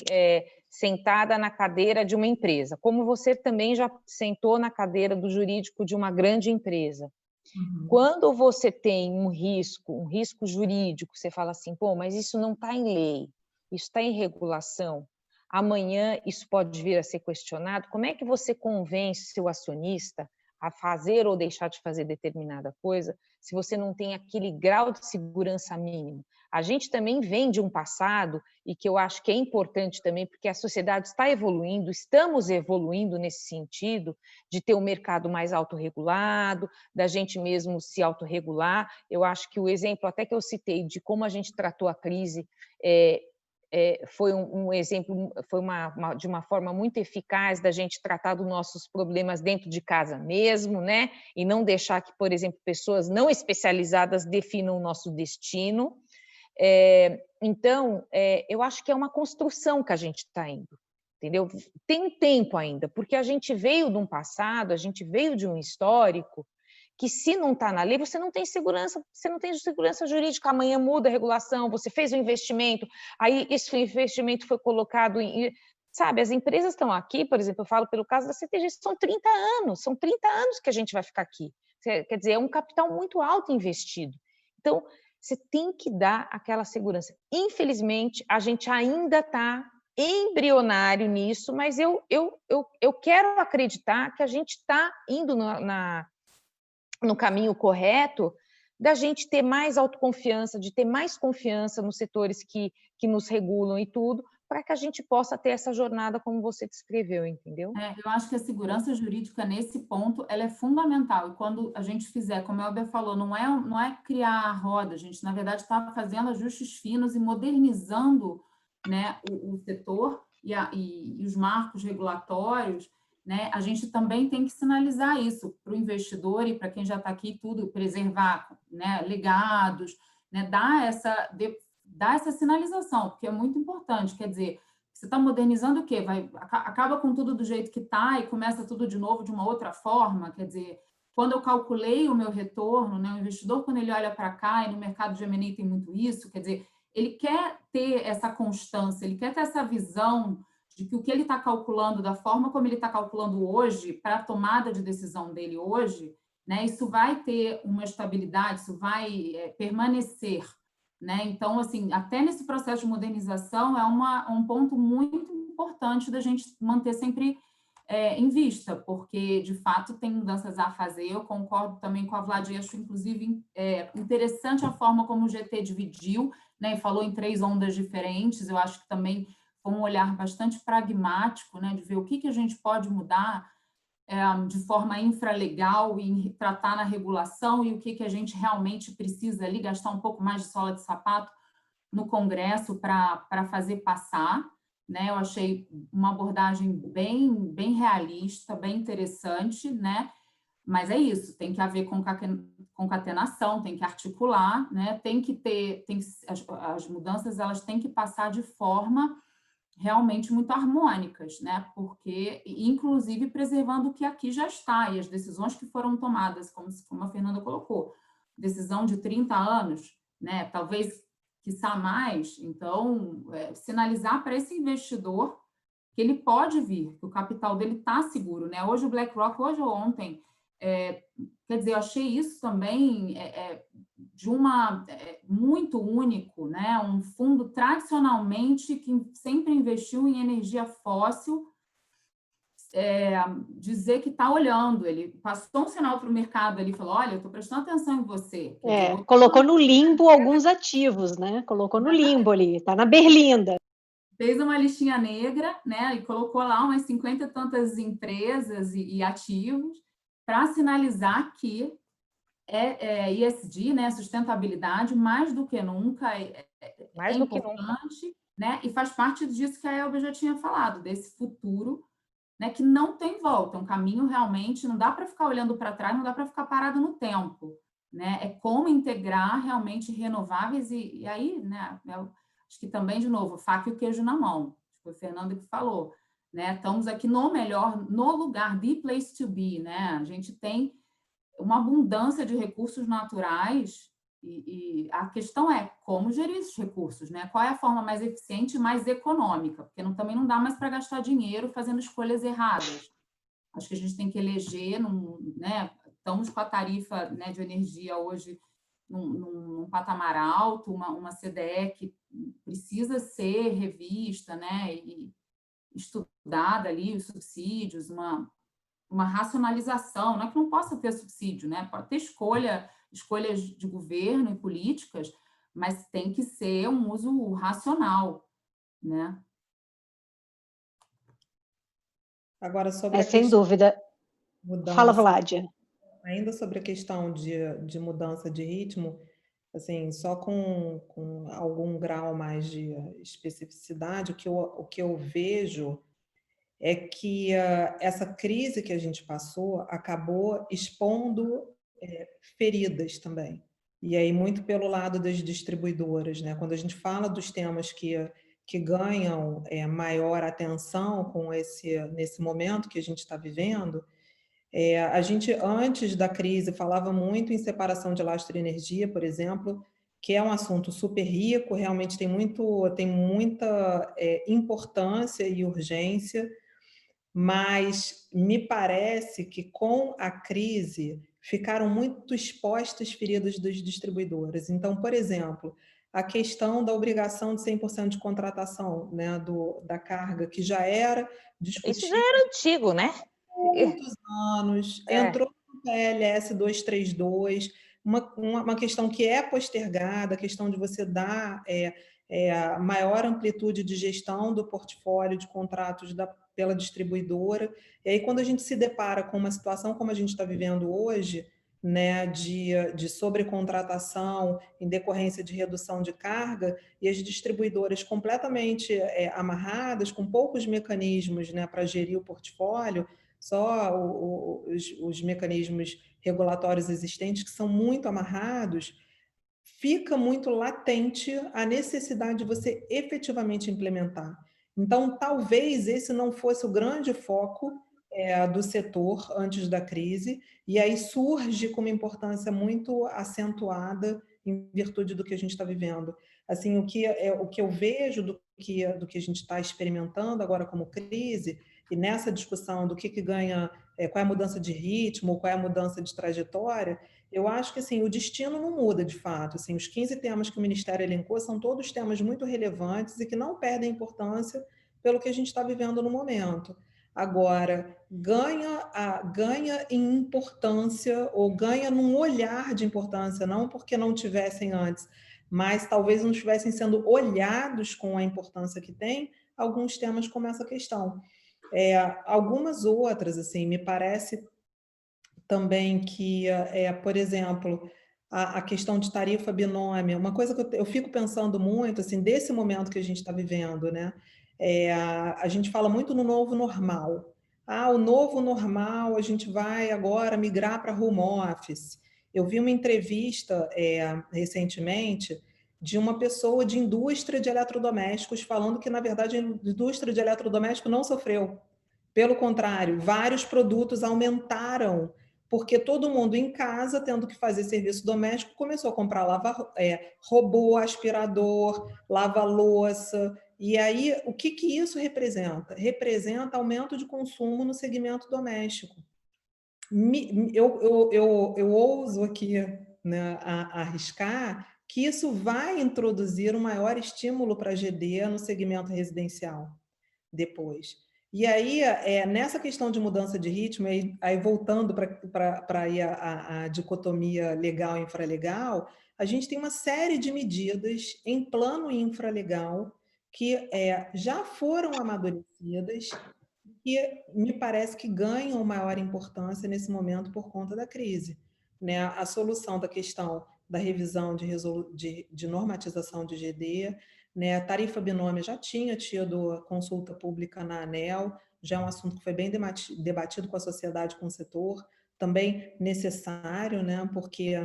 sentada na cadeira de uma empresa, como você também já sentou na cadeira do jurídico de uma grande empresa. Uhum. Quando você tem um risco jurídico, você fala assim, pô, mas isso não está em lei, isso está em regulação, amanhã isso pode vir a ser questionado, como é que você convence seu acionista a fazer ou deixar de fazer determinada coisa, se você não tem aquele grau de segurança mínimo? A gente também vem de um passado, e que eu acho que é importante também, porque a sociedade está evoluindo, estamos evoluindo nesse sentido, de ter um mercado mais autorregulado, da gente mesmo se autorregular. Eu acho que o exemplo até que eu citei de como a gente tratou a crise foi um exemplo, foi de uma forma muito eficaz da gente tratar dos nossos problemas dentro de casa mesmo, né? E não deixar que, por exemplo, pessoas não especializadas definam o nosso destino. Então, eu acho que é uma construção que a gente está indo, entendeu? Tem tempo ainda, porque a gente veio de um passado, a gente veio de um histórico que, se não está na lei, você não tem segurança jurídica. Amanhã muda a regulação, você fez um investimento, aí esse investimento foi colocado em... Sabe, as empresas estão aqui, por exemplo, eu falo pelo caso da CTG, são 30 anos que a gente vai ficar aqui. Quer dizer, é um capital muito alto investido. Então, você tem que dar aquela segurança. Infelizmente, a gente ainda está embrionário nisso, mas eu quero acreditar que a gente está indo no caminho correto da gente ter mais autoconfiança, de ter mais confiança nos setores que nos regulam e tudo, para que a gente possa ter essa jornada como você descreveu, entendeu? Eu acho que a segurança jurídica, nesse ponto, ela é fundamental. E quando a gente fizer, como a Elber falou, não é criar a roda, a gente, na verdade, está fazendo ajustes finos e modernizando, né, o setor e os marcos regulatórios, né? A gente também tem que sinalizar isso para o investidor e para quem já está aqui, tudo, preservar, né, legados, né, dar essa sinalização, porque é muito importante. Quer dizer, você está modernizando o quê? Acaba com tudo do jeito que está e começa tudo de novo de uma outra forma. Quer dizer, quando eu calculei o meu retorno, né, o investidor, quando ele olha para cá, e no mercado de M&A tem muito isso, quer dizer, ele quer ter essa constância, ele quer ter essa visão de que o que ele está calculando, da forma como ele está calculando hoje, para a tomada de decisão dele hoje, né, isso vai ter uma estabilidade, isso vai permanecer, né? Então, assim, até nesse processo de modernização é um ponto muito importante da gente manter sempre em vista, porque, de fato, tem mudanças a fazer. Eu concordo também com a Vlad, e acho, inclusive, interessante a forma como o GT dividiu, né, e falou em 3 ondas diferentes. Eu acho que também foi um olhar bastante pragmático, né, de ver o que a gente pode mudar de forma infralegal e tratar na regulação, e o que a gente realmente precisa ali, gastar um pouco mais de sola de sapato no Congresso para fazer passar, né? Eu achei uma abordagem bem realista, bem interessante, né? Mas é isso, tem que haver concatenação, tem que articular, né? As mudanças, elas têm que passar de forma realmente muito harmônicas, né? Porque, inclusive, preservando o que aqui já está, e as decisões que foram tomadas, como a Fernanda colocou, decisão de 30 anos, né? Talvez, quiçá mais. Então, sinalizar para esse investidor que ele pode vir, que o capital dele está seguro, né? Hoje o BlackRock, hoje ou ontem, quer dizer, eu achei isso também muito único, né? Um fundo tradicionalmente que sempre investiu em energia fóssil, dizer que está olhando, ele passou um sinal para o mercado, ele falou, olha, eu estou prestando atenção em você. Quer dizer, colocou no limbo alguns ativos, né? Colocou no limbo ali, está na berlinda. Fez uma listinha negra, né? E colocou lá umas 50 e tantas empresas e ativos para sinalizar que ESG, né, sustentabilidade, mais do que nunca é importante, né, e faz parte disso que a Elba já tinha falado, desse futuro, né, que não tem volta, é um caminho realmente, não dá para ficar olhando para trás, não dá para ficar parado no tempo, né, é como integrar realmente renováveis e aí, né, acho que também, de novo, faca e o queijo na mão, foi o Fernando que falou, né, estamos aqui no lugar, the place to be, né, a gente tem uma abundância de recursos naturais e a questão é como gerir esses recursos, né? Qual é a forma mais eficiente e mais econômica? Porque também não dá mais para gastar dinheiro fazendo escolhas erradas. Acho que a gente tem que eleger, né? Estamos com a tarifa, né, de energia hoje num patamar alto, uma CDE que precisa ser revista, né? E estudada ali, os subsídios, uma racionalização, não é que não possa ter subsídio, né? Pode ter escolhas de governo e políticas, mas tem que ser um uso racional, né? Agora, sobre a sem dúvida. Mudança, fala, Vládia. Ainda sobre a questão de mudança de ritmo, assim, só com algum grau mais de especificidade, o que eu vejo é que essa crise que a gente passou acabou expondo feridas também. E aí, muito pelo lado das distribuidoras, né? Quando a gente fala dos temas que ganham maior atenção nesse momento que a gente está vivendo, a gente, antes da crise, falava muito em separação de lastro e energia, por exemplo, que é um assunto super rico, realmente tem muita importância e urgência, mas me parece que com a crise ficaram muito expostas feridas das distribuidoras. Então, por exemplo, a questão da obrigação de 100% de contratação, né, da carga, que já era discutida. Isso já era antigo, né? Muitos anos, entrou no PLS 232, uma questão que é postergada, a questão de você dar a maior amplitude de gestão do portfólio de contratos pela distribuidora. E aí, quando a gente se depara com uma situação como a gente está vivendo hoje, né, de sobrecontratação em decorrência de redução de carga, e as distribuidoras completamente amarradas, com poucos mecanismos, né, para gerir o portfólio, só os mecanismos regulatórios existentes, que são muito amarrados, fica muito latente a necessidade de você efetivamente implementar. Então, talvez esse não fosse o grande foco do setor antes da crise, e aí surge com uma importância muito acentuada em virtude do que a gente está vivendo. Assim, o que eu vejo do que a gente está experimentando agora como crise, e nessa discussão do que ganha, qual é a mudança de ritmo, qual é a mudança de trajetória, eu acho que assim, o destino não muda de fato. Assim, os 15 temas que o Ministério elencou são todos temas muito relevantes e que não perdem importância pelo que a gente está vivendo no momento. Agora, ganha em importância ou ganha num olhar de importância, não porque não tivessem antes, mas talvez não estivessem sendo olhados com a importância que tem alguns temas como essa questão. Algumas outras, assim, me parece também que, por exemplo, a questão de tarifa binômia, uma coisa que eu fico pensando muito, assim, desse momento que a gente está vivendo, né? A gente fala muito no novo normal. O novo normal, a gente vai agora migrar para home office. Eu vi uma entrevista recentemente de uma pessoa de indústria de eletrodomésticos falando que, na verdade, a indústria de eletrodoméstico não sofreu. Pelo contrário, vários produtos aumentaram porque todo mundo em casa, tendo que fazer serviço doméstico, começou a comprar robô, aspirador, lava-louça. E aí, o que isso representa? Representa aumento de consumo no segmento doméstico. Eu ouso aqui, né, arriscar que isso vai introduzir um maior estímulo para a GD no segmento residencial depois. E aí, nessa questão de mudança de ritmo, aí voltando para a dicotomia legal e infralegal, a gente tem uma série de medidas em plano infralegal que já foram amadurecidas e me parece que ganham maior importância nesse momento por conta da crise. Né? A solução da questão da revisão de normatização de GD, né? A tarifa binômia já tinha tido consulta pública na ANEEL, já é um assunto que foi bem debatido com a sociedade, com o setor, também necessário, né? Porque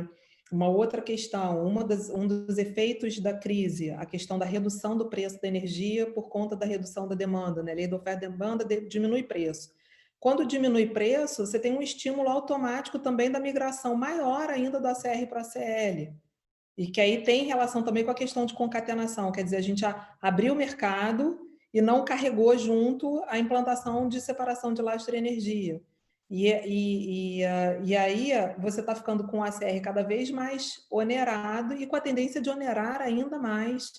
uma outra questão, um dos efeitos da crise, a questão da redução do preço da energia por conta da redução da demanda, né? A lei da oferta e demanda diminui preço. Quando diminui preço, você tem um estímulo automático também da migração maior ainda da CR para a CL. E que aí tem relação também com a questão de concatenação, quer dizer, a gente abriu o mercado e não carregou junto a implantação de separação de lastro e energia. E aí você está ficando com o ACR cada vez mais onerado e com a tendência de onerar ainda mais,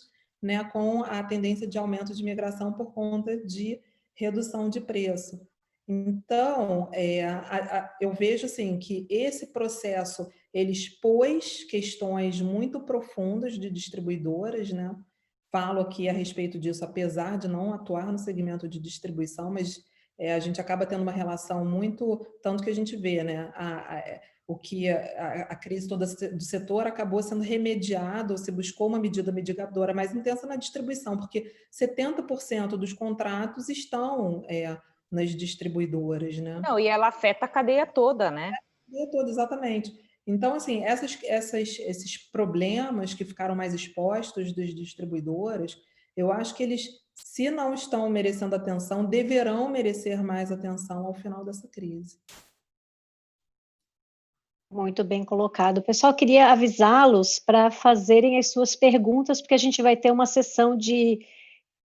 né, com a tendência de aumento de migração por conta de redução de preço. Então, eu vejo assim, que esse processo ele expôs questões muito profundas de distribuidoras, né? Falo aqui a respeito disso, apesar de não atuar no segmento de distribuição, mas a gente acaba tendo uma relação muito, tanto que a gente vê, né? A crise toda do setor acabou sendo remediada, ou se buscou uma medida mitigadora mais intensa na distribuição, porque 70% dos contratos estão nas distribuidoras, né? Não, e ela afeta a cadeia toda, né? A cadeia toda, exatamente. Então, assim, esses problemas que ficaram mais expostos das distribuidoras, eu acho que eles, se não estão merecendo atenção, deverão merecer mais atenção ao final dessa crise. Muito bem colocado. Pessoal, queria avisá-los para fazerem as suas perguntas, porque a gente vai ter uma sessão de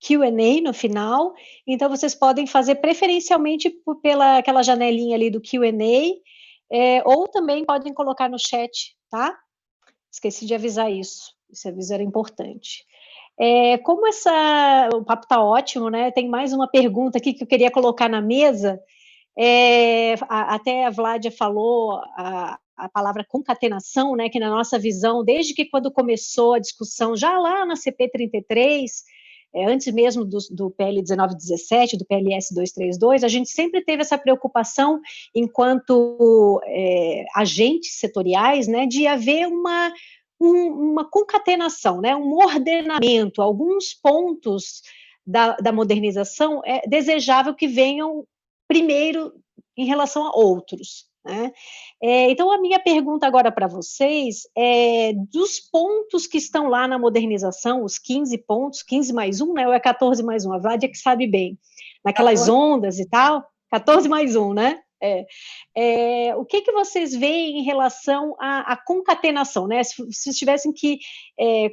Q&A no final, então vocês podem fazer preferencialmente pela aquela janelinha ali do Q&A, ou também podem colocar no chat, tá? Esqueci de avisar isso, esse aviso era importante. Como o papo está ótimo, né? Tem mais uma pergunta aqui que eu queria colocar na mesa. Até a Vládia falou a palavra concatenação, né? Que na nossa visão, desde que quando começou a discussão, já lá na CP 33, antes mesmo do PL 1917, do PLS 232, a gente sempre teve essa preocupação, enquanto agentes setoriais, né, de haver uma concatenação, né, um ordenamento, alguns pontos da modernização é desejável que venham primeiro em relação a outros. Né? Então, a minha pergunta agora para vocês é dos pontos que estão lá na modernização, os 15 pontos, 15 mais 1, né, ou é 14 mais 1? A Vládia que sabe bem, naquelas 14. Ondas e tal, 14 mais 1, né? O que vocês veem em relação à concatenação, né? Se vocês tivessem que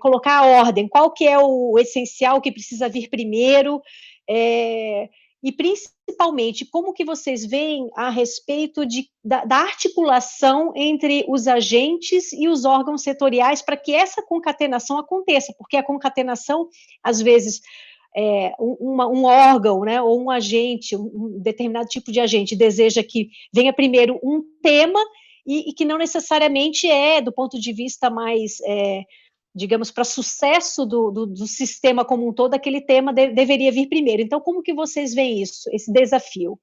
colocar a ordem, qual que é o essencial que precisa vir primeiro, e principalmente como que vocês veem a respeito da articulação entre os agentes e os órgãos setoriais para que essa concatenação aconteça, porque a concatenação, às vezes, um órgão, né, ou um agente, um determinado tipo de agente deseja que venha primeiro um tema e que não necessariamente do ponto de vista mais, digamos, para sucesso do sistema como um todo, aquele tema deveria vir primeiro. Então, como que vocês veem isso, esse desafio?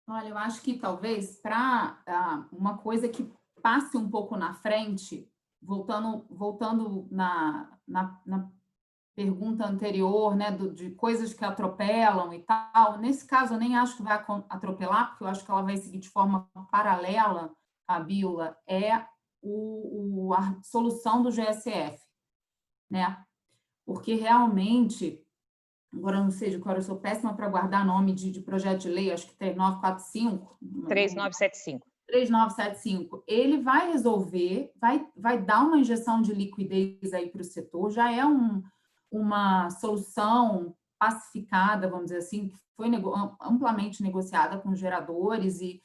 Olha, eu acho que talvez para uma coisa que passe um pouco na frente, voltando na pergunta anterior, né, de coisas que atropelam e tal, nesse caso eu nem acho que vai atropelar, porque eu acho que ela vai seguir de forma paralela, a Bíola, a solução do GSF, né? Porque realmente, agora eu não sei de cor, eu sou péssima para guardar nome de projeto de lei, acho que 3945. 3975. 3975, ele vai resolver, vai dar uma injeção de liquidez aí para o setor, já é uma solução pacificada, vamos dizer assim, que foi amplamente negociada com geradores e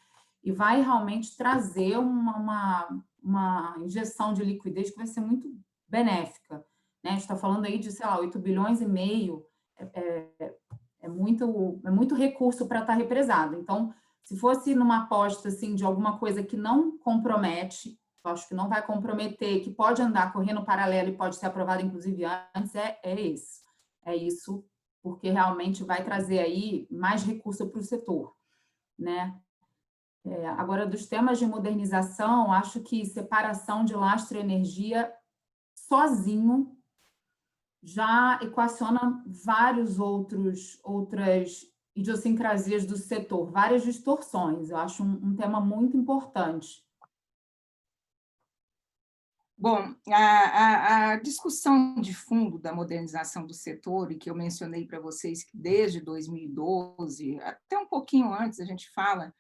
vai realmente trazer uma injeção de liquidez que vai ser muito benéfica, né? A gente está falando aí de, sei lá, 8 bilhões e meio, é muito recurso para estar represado. Então, se fosse numa aposta assim, de alguma coisa que não compromete, eu acho que não vai comprometer, que pode andar correndo paralelo e pode ser aprovado, inclusive, antes, é isso, porque realmente vai trazer aí mais recurso para o setor, né? Agora, dos temas de modernização, acho que separação de lastro e energia sozinho já equaciona outras idiosincrasias do setor, várias distorções. Eu acho um tema muito importante. Bom, a discussão de fundo da modernização do setor, e que eu mencionei para vocês que desde 2012, até um pouquinho antes, a gente fala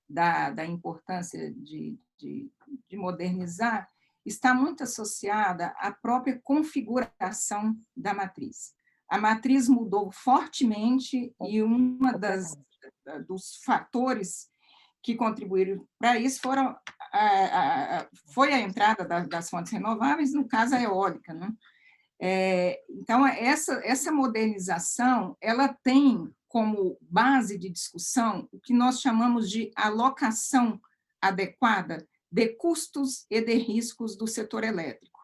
da importância de modernizar, está muito associada à própria configuração da matriz. A matriz mudou fortemente e dos fatores que contribuíram para isso foi a entrada das fontes renováveis, no caso a eólica, né? Então, essa modernização ela tem como base de discussão o que nós chamamos de alocação adequada de custos e de riscos do setor elétrico.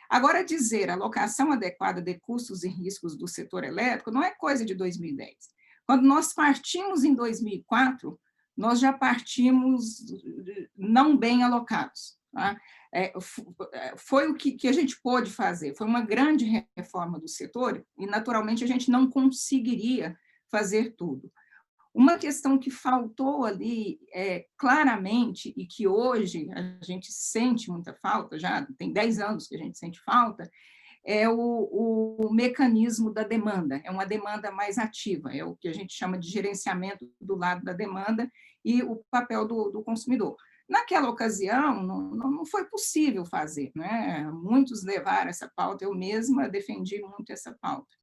Agora, dizer alocação adequada de custos e riscos do setor elétrico não é coisa de 2010. Quando nós partimos em 2004, nós já partimos não bem alocados. Tá? Foi o que a gente pôde fazer, foi uma grande reforma do setor e, naturalmente, a gente não conseguiria fazer tudo. Uma questão que faltou ali claramente e que hoje a gente sente muita falta, já tem 10 anos que a gente sente falta, é o mecanismo da demanda, é uma demanda mais ativa, é o que a gente chama de gerenciamento do lado da demanda e o papel do consumidor. Naquela ocasião, não foi possível fazer, né? Muitos levaram essa pauta, eu mesma defendi muito essa pauta.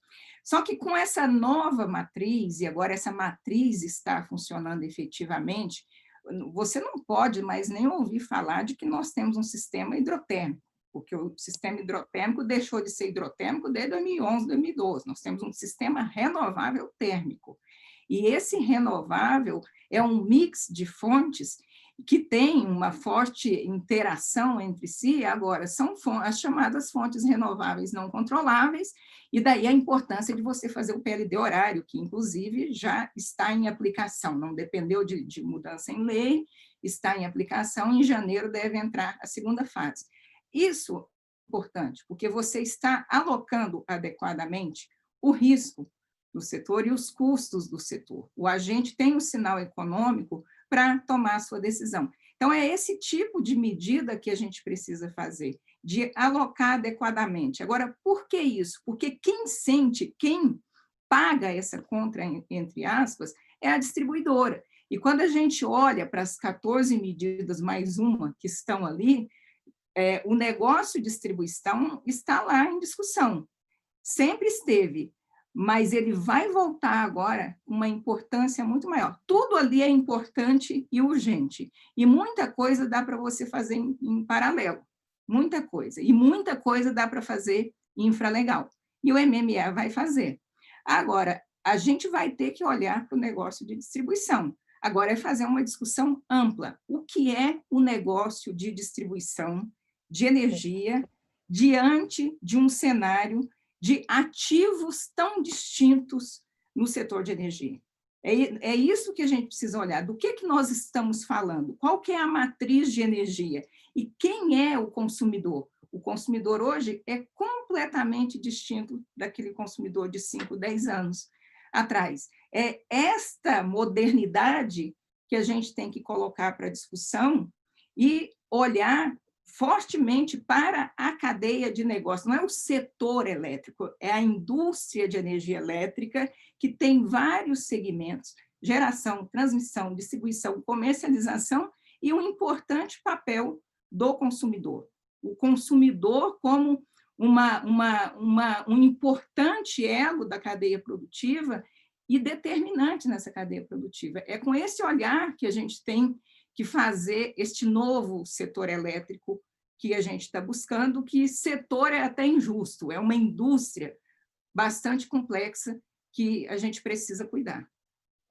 Só que com essa nova matriz, e agora essa matriz está funcionando efetivamente, você não pode mais nem ouvir falar de que nós temos um sistema hidrotérmico, porque o sistema hidrotérmico deixou de ser hidrotérmico desde 2011, 2012. Nós temos um sistema renovável térmico. E esse renovável é um mix de fontes que tem uma forte interação entre si. Agora, são as chamadas fontes renováveis não controláveis, e daí a importância de você fazer o PLD horário, que, inclusive, já está em aplicação, não dependeu de mudança em lei, está em aplicação, em janeiro deve entrar a segunda fase. Isso é importante, porque você está alocando adequadamente o risco do setor e os custos do setor. O agente tem um sinal econômico para tomar a sua decisão. Então, é esse tipo de medida que a gente precisa fazer, de alocar adequadamente. Agora, por que isso? Porque quem paga essa conta, entre aspas, é a distribuidora. E quando a gente olha para as 14 medidas mais uma que estão ali, o negócio de distribuição está lá em discussão. Sempre esteve. mas ele vai voltar agora com uma importância muito maior. Tudo ali é importante e urgente, e muita coisa dá para você fazer em paralelo, muita coisa, e muita coisa dá para fazer em infralegal, e o MMA vai fazer. Agora, a gente vai ter que olhar para o negócio de distribuição. Agora é fazer uma discussão ampla. O que é o negócio de distribuição de energia diante de um cenário de ativos tão distintos no setor de energia? É isso que a gente precisa olhar. Do que nós estamos falando? Qual que é a matriz de energia? E quem é o consumidor? O consumidor hoje é completamente distinto daquele consumidor de 5, 10 anos atrás. É esta modernidade que a gente tem que colocar para discussão e olhar fortemente para a cadeia de negócio. Não é o setor elétrico, é a indústria de energia elétrica, que tem vários segmentos: geração, transmissão, distribuição, comercialização, e um importante papel do consumidor. O consumidor como um importante elo da cadeia produtiva e determinante nessa cadeia produtiva. É com esse olhar que a gente tem que fazer este novo setor elétrico que a gente está buscando, que setor é até injusto, é uma indústria bastante complexa que a gente precisa cuidar.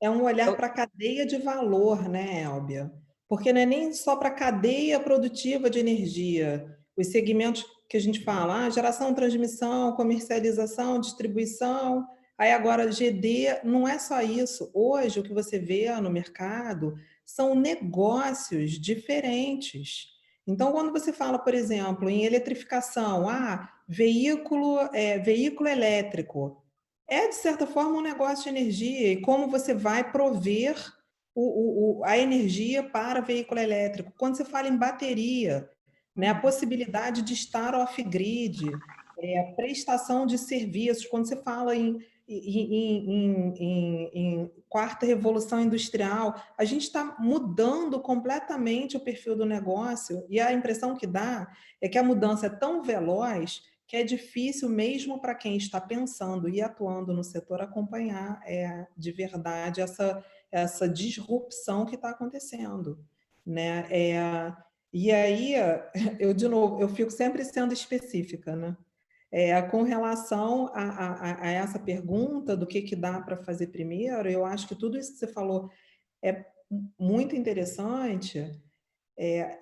É um olhar para a cadeia de valor, né, Elbia? Porque não é nem só para a cadeia produtiva de energia. Os segmentos que a gente fala, geração, transmissão, comercialização, distribuição, aí agora GD, não é só isso. Hoje, o que você vê no mercado são negócios diferentes. Então, quando você fala, por exemplo, em eletrificação, veículo elétrico, é, de certa forma, um negócio de energia, e como você vai prover a energia para veículo elétrico. Quando você fala em bateria, né, a possibilidade de estar off-grid, a prestação de serviços, quando você fala em quarta revolução industrial, a gente está mudando completamente o perfil do negócio, e a impressão que dá é que a mudança é tão veloz que é difícil mesmo para quem está pensando e atuando no setor acompanhar de verdade essa disrupção que está acontecendo, né? E aí, de novo, eu fico sempre sendo específica, né? Com relação a essa pergunta do que dá para fazer primeiro, eu acho que tudo isso que você falou é muito interessante.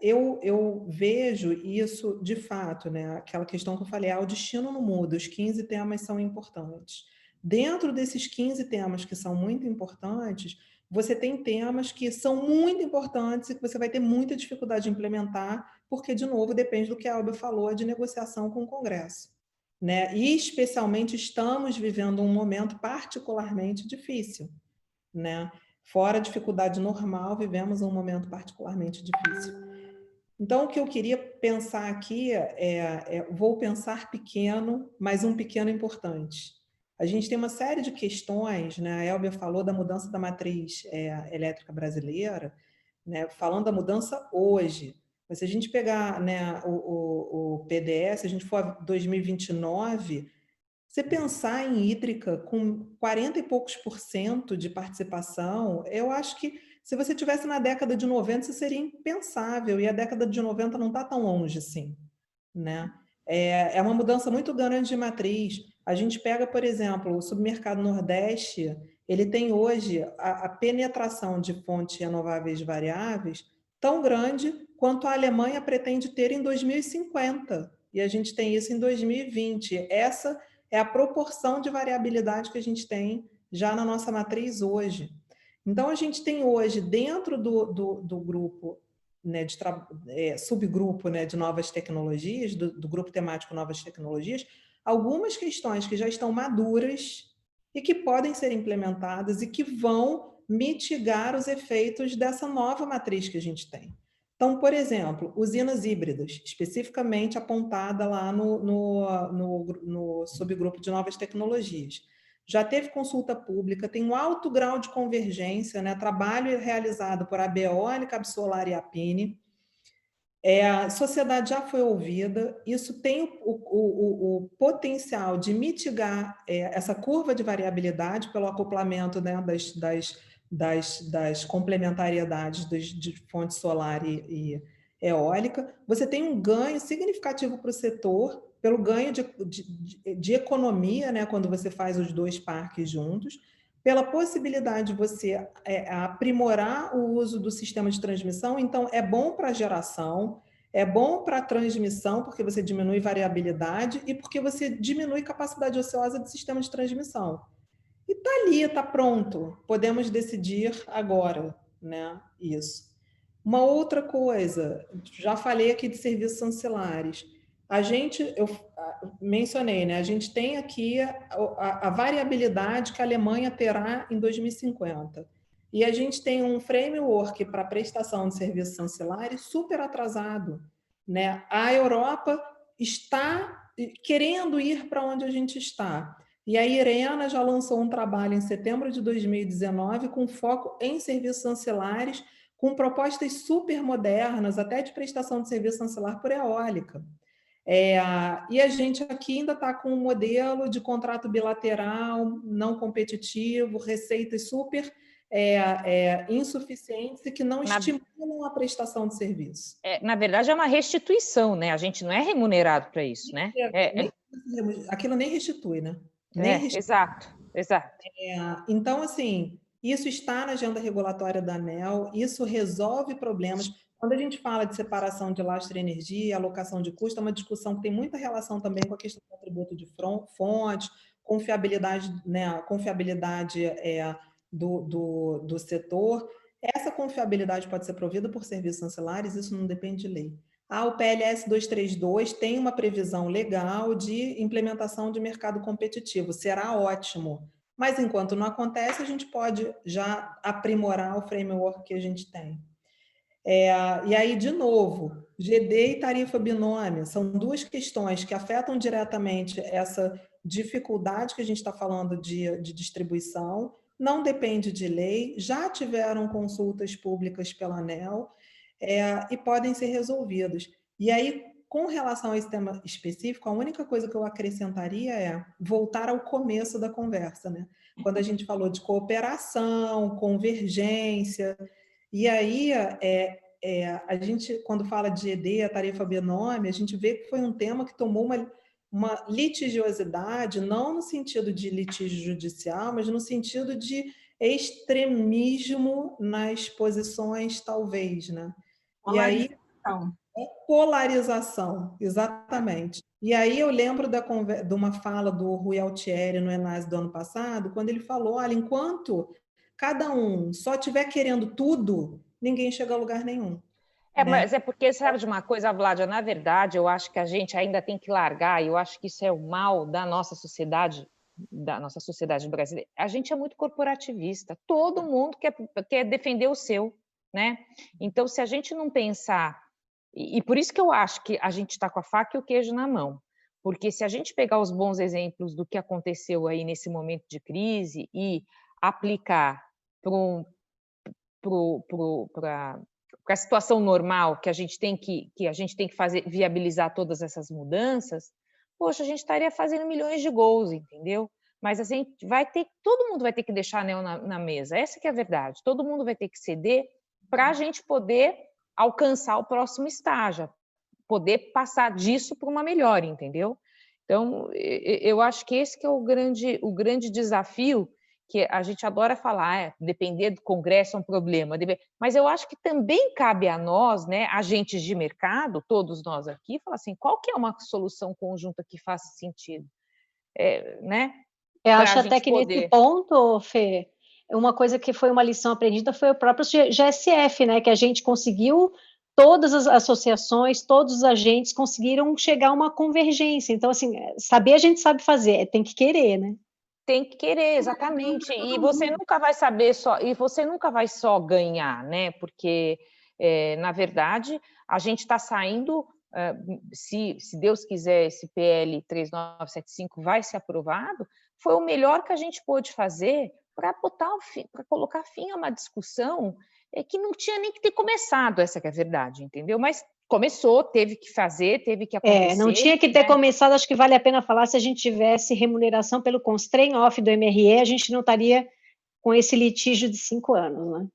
Eu vejo isso de fato, né? Aquela questão que eu falei, o destino não muda, os 15 temas são importantes. Dentro desses 15 temas que são muito importantes, você tem temas que são muito importantes e que você vai ter muita dificuldade de implementar, porque, de novo, depende do que a Elbia falou, de negociação com o Congresso, né? E, especialmente, estamos vivendo um momento particularmente difícil, né? Fora a dificuldade normal, vivemos um momento particularmente difícil. Então, o que eu queria pensar aqui vou pensar pequeno, mas um pequeno importante. A gente tem uma série de questões, né? A Elbia falou da mudança da matriz elétrica brasileira, né? Falando da mudança hoje. Mas se a gente pegar, né, o PDS, se a gente for a 2029, você pensar em hídrica com 40 e poucos % de participação, eu acho que se você tivesse na década de 90, isso seria impensável, e a década de 90 não está tão longe assim, né? É uma mudança muito grande de matriz. A gente pega, por exemplo, o Submercado Nordeste, ele tem hoje a penetração de fontes renováveis variáveis tão grande quanto a Alemanha pretende ter em 2050, e a gente tem isso em 2020. Essa é a proporção de variabilidade que a gente tem já na nossa matriz hoje. Então, a gente tem hoje, dentro do grupo, né, subgrupo, né, de novas tecnologias, do grupo temático Novas Tecnologias, algumas questões que já estão maduras e que podem ser implementadas e que vão mitigar os efeitos dessa nova matriz que a gente tem. Então, por exemplo, usinas híbridas, especificamente apontada lá no subgrupo de novas tecnologias. Já teve consulta pública, tem um alto grau de convergência, né? Trabalho realizado por ABEOL, Cabe Solar e APINE. A sociedade já foi ouvida, isso tem o potencial de mitigar essa curva de variabilidade pelo acoplamento, né, das complementariedades de fonte solar e eólica. Você tem um ganho significativo para o setor, pelo ganho de economia, né, quando você faz os dois parques juntos, pela possibilidade de você aprimorar o uso do sistema de transmissão. Então, é bom para a geração, é bom para a transmissão, porque você diminui variabilidade e porque você diminui capacidade ociosa do sistema de transmissão. E está ali, está pronto. Podemos decidir agora, né? Isso. Uma outra coisa, já falei aqui de serviços ancilares. Eu mencionei, né? A gente tem aqui a variabilidade que a Alemanha terá em 2050. E a gente tem um framework para prestação de serviços ancilares super atrasado, né? A Europa está querendo ir para onde a gente está. E a Irena já lançou um trabalho em setembro de 2019 com foco em serviços ancilares, com propostas super modernas, até de prestação de serviço ancilar por eólica. E a gente aqui ainda está com um modelo de contrato bilateral, não competitivo, receitas super insuficientes e que não estimulam a prestação de serviço. Na verdade, é uma restituição, né? A gente não é remunerado para isso, né? Aquilo nem restitui, né? Exato. Então, assim, isso está na agenda regulatória da ANEEL, isso resolve problemas. Quando a gente fala de separação de lastro e energia, alocação de custo, é uma discussão que tem muita relação também com a questão do atributo de fonte, confiabilidade, né, a confiabilidade do setor. Essa confiabilidade pode ser provida por serviços ancilares, isso não depende de lei. O PLS 232 tem uma previsão legal de implementação de mercado competitivo, será ótimo. Mas, enquanto não acontece, a gente pode já aprimorar o framework que a gente tem. E aí, de novo, GD e tarifa binômia são duas questões que afetam diretamente essa dificuldade que a gente está falando de distribuição, não depende de lei, já tiveram consultas públicas pela ANEEL e podem ser resolvidos. E aí, com relação a esse tema específico, a única coisa que eu acrescentaria é voltar ao começo da conversa, né? Quando a gente falou de cooperação, convergência, e aí a gente, quando fala de ED, a tarifa binômia, a gente vê que foi um tema que tomou uma litigiosidade, não no sentido de litígio judicial, mas no sentido de extremismo nas posições, talvez, né? E aí, polarização, exatamente. E aí eu lembro de uma fala do Rui Altieri no Enase do ano passado, quando ele falou, olha, enquanto cada um só estiver querendo tudo, ninguém chega a lugar nenhum. Mas é porque, sabe de uma coisa, Vládia, na verdade, eu acho que a gente ainda tem que largar, e eu acho que isso é o mal da nossa sociedade brasileira. A gente é muito corporativista, todo mundo quer defender o seu, né? Então, se a gente não pensar, e por isso que eu acho que a gente está com a faca e o queijo na mão, porque se a gente pegar os bons exemplos do que aconteceu aí nesse momento de crise e aplicar para a situação normal que a gente tem que fazer, viabilizar todas essas mudanças, poxa, a gente estaria fazendo milhões de gols, entendeu? Mas a gente todo mundo vai ter que deixar anel na mesa, essa que é a verdade, todo mundo vai ter que ceder para a gente poder alcançar o próximo estágio, poder passar disso para uma melhora, entendeu? Então, eu acho que esse que é o grande desafio, que a gente adora falar, depender do Congresso é um problema, mas eu acho que também cabe a nós, né, agentes de mercado, todos nós aqui, falar assim, qual que é uma solução conjunta que faça sentido, né? Eu acho até que nesse ponto, Fê, uma coisa que foi uma lição aprendida foi o próprio GSF, né, que a gente conseguiu, todas as associações, todos os agentes conseguiram chegar a uma convergência. Então, assim, saber a gente sabe fazer, tem que querer, né? Tem que querer, exatamente. E você nunca vai saber e você nunca vai só ganhar, né? Porque, na verdade, a gente está saindo, se Deus quiser, esse PL 3975 vai ser aprovado, foi o melhor que a gente pôde fazer para colocar fim a uma discussão que não tinha nem que ter começado, essa que é a verdade, entendeu? Mas começou, teve que fazer, teve que acontecer. Não tinha que ter começado, acho que vale a pena falar, se a gente tivesse remuneração pelo constraint off do MRE, a gente não estaria com esse litígio de 5 anos, né?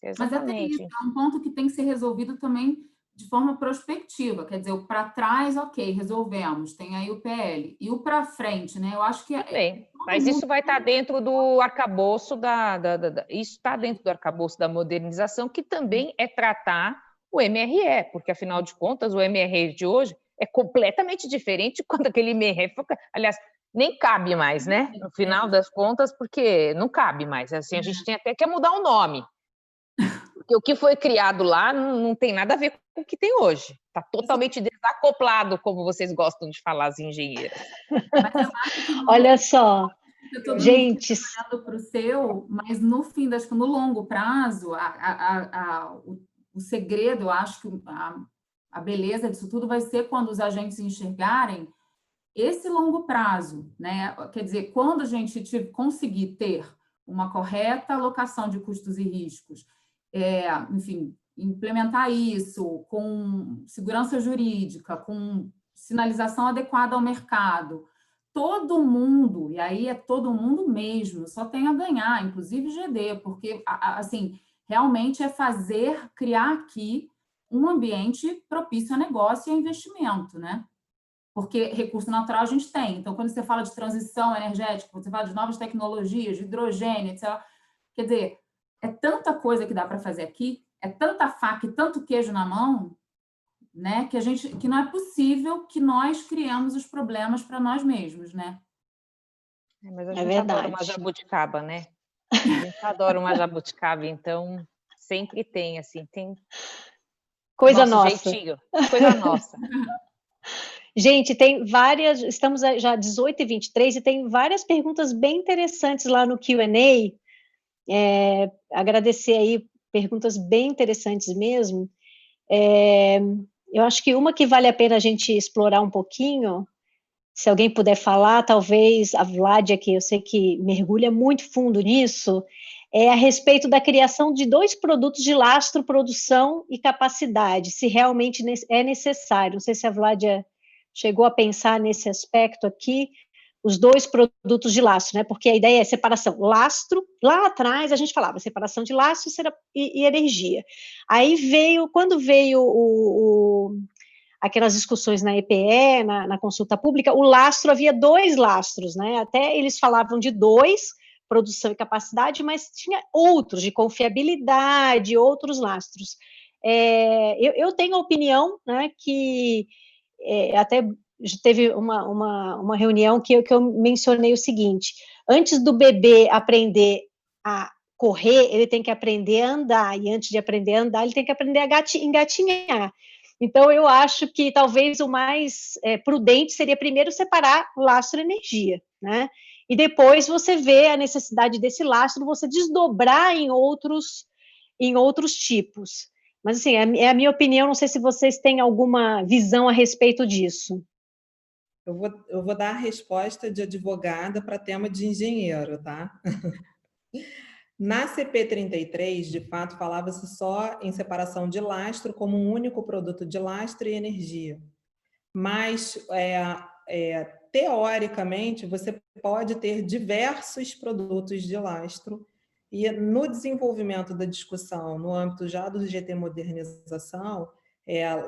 Exatamente. Mas até isso, é um ponto que tem que ser resolvido também de forma prospectiva, quer dizer, o para trás, ok, resolvemos, tem aí o PL. E o para frente, né? Eu acho que... Bem, mas isso vai estar dentro do arcabouço isso está dentro do arcabouço da modernização, que também é tratar o MRE, porque, afinal de contas, o MRE de hoje é completamente diferente quando aquele MRE... Aliás, nem cabe mais, né? No final das contas, porque não cabe mais. Assim, a gente tem até que mudar o nome. Porque o que foi criado lá não tem nada a ver com o que tem hoje. Está totalmente desacoplado, como vocês gostam de falar, as engenheiras. Mas eu acho que olha só, todo gente... mundo trabalhando para o seu, mas no fim no longo prazo, o segredo, eu acho que a beleza disso tudo vai ser quando os agentes enxergarem esse longo prazo, né? Quer dizer, quando a gente conseguir ter uma correta alocação de custos e riscos, enfim, implementar isso com segurança jurídica, com sinalização adequada ao mercado, todo mundo, e aí é todo mundo mesmo, só tem a ganhar, inclusive GD, porque, assim, realmente é criar aqui um ambiente propício a negócio e a investimento, né? Porque recurso natural a gente tem. Então, quando você fala de transição energética, quando você fala de novas tecnologias, de hidrogênio, etc., quer dizer, é tanta coisa que dá para fazer aqui, é tanta faca e tanto queijo na mão, né, que não é possível que nós criemos os problemas para nós mesmos, né? Mas a gente adora uma jabuticaba, né? A gente adora uma jabuticaba, então sempre tem, assim, tem coisa nossa. Jeitinho, coisa nossa. Gente, tem várias, estamos já 18h23 e tem várias perguntas bem interessantes lá no Q&A. Agradecer aí, perguntas bem interessantes mesmo. Eu acho que uma que vale a pena a gente explorar um pouquinho, se alguém puder falar, talvez a Vládia, que eu sei que mergulha muito fundo nisso, é a respeito da criação de 2 produtos de lastro, produção e capacidade, se realmente é necessário. Não sei se a Vládia chegou a pensar nesse aspecto aqui, os 2 produtos de lastro, né? Porque a ideia é separação. Lastro, lá atrás a gente falava separação de lastro e energia. Aí quando veio aquelas discussões na EPE, na consulta pública, o lastro, havia 2 lastros, né? Até eles falavam de 2, produção e capacidade, mas tinha outros, de confiabilidade, outros lastros. Eu tenho a opinião, né, que até teve uma reunião que eu mencionei o seguinte: antes do bebê aprender a correr, ele tem que aprender a andar, e antes de aprender a andar, ele tem que aprender a engatinhar. Então, eu acho que talvez o mais prudente seria primeiro separar lastro e energia, né? E depois você vê a necessidade desse lastro, você desdobrar em outros tipos. Mas, assim, é a minha opinião, não sei se vocês têm alguma visão a respeito disso. Eu vou dar a resposta de advogada para tema de engenheiro, tá? Na CP33, de fato, falava-se só em separação de lastro como um único produto de lastro e energia. Mas, teoricamente, você pode ter diversos produtos de lastro e no desenvolvimento da discussão, no âmbito já do GT Modernização,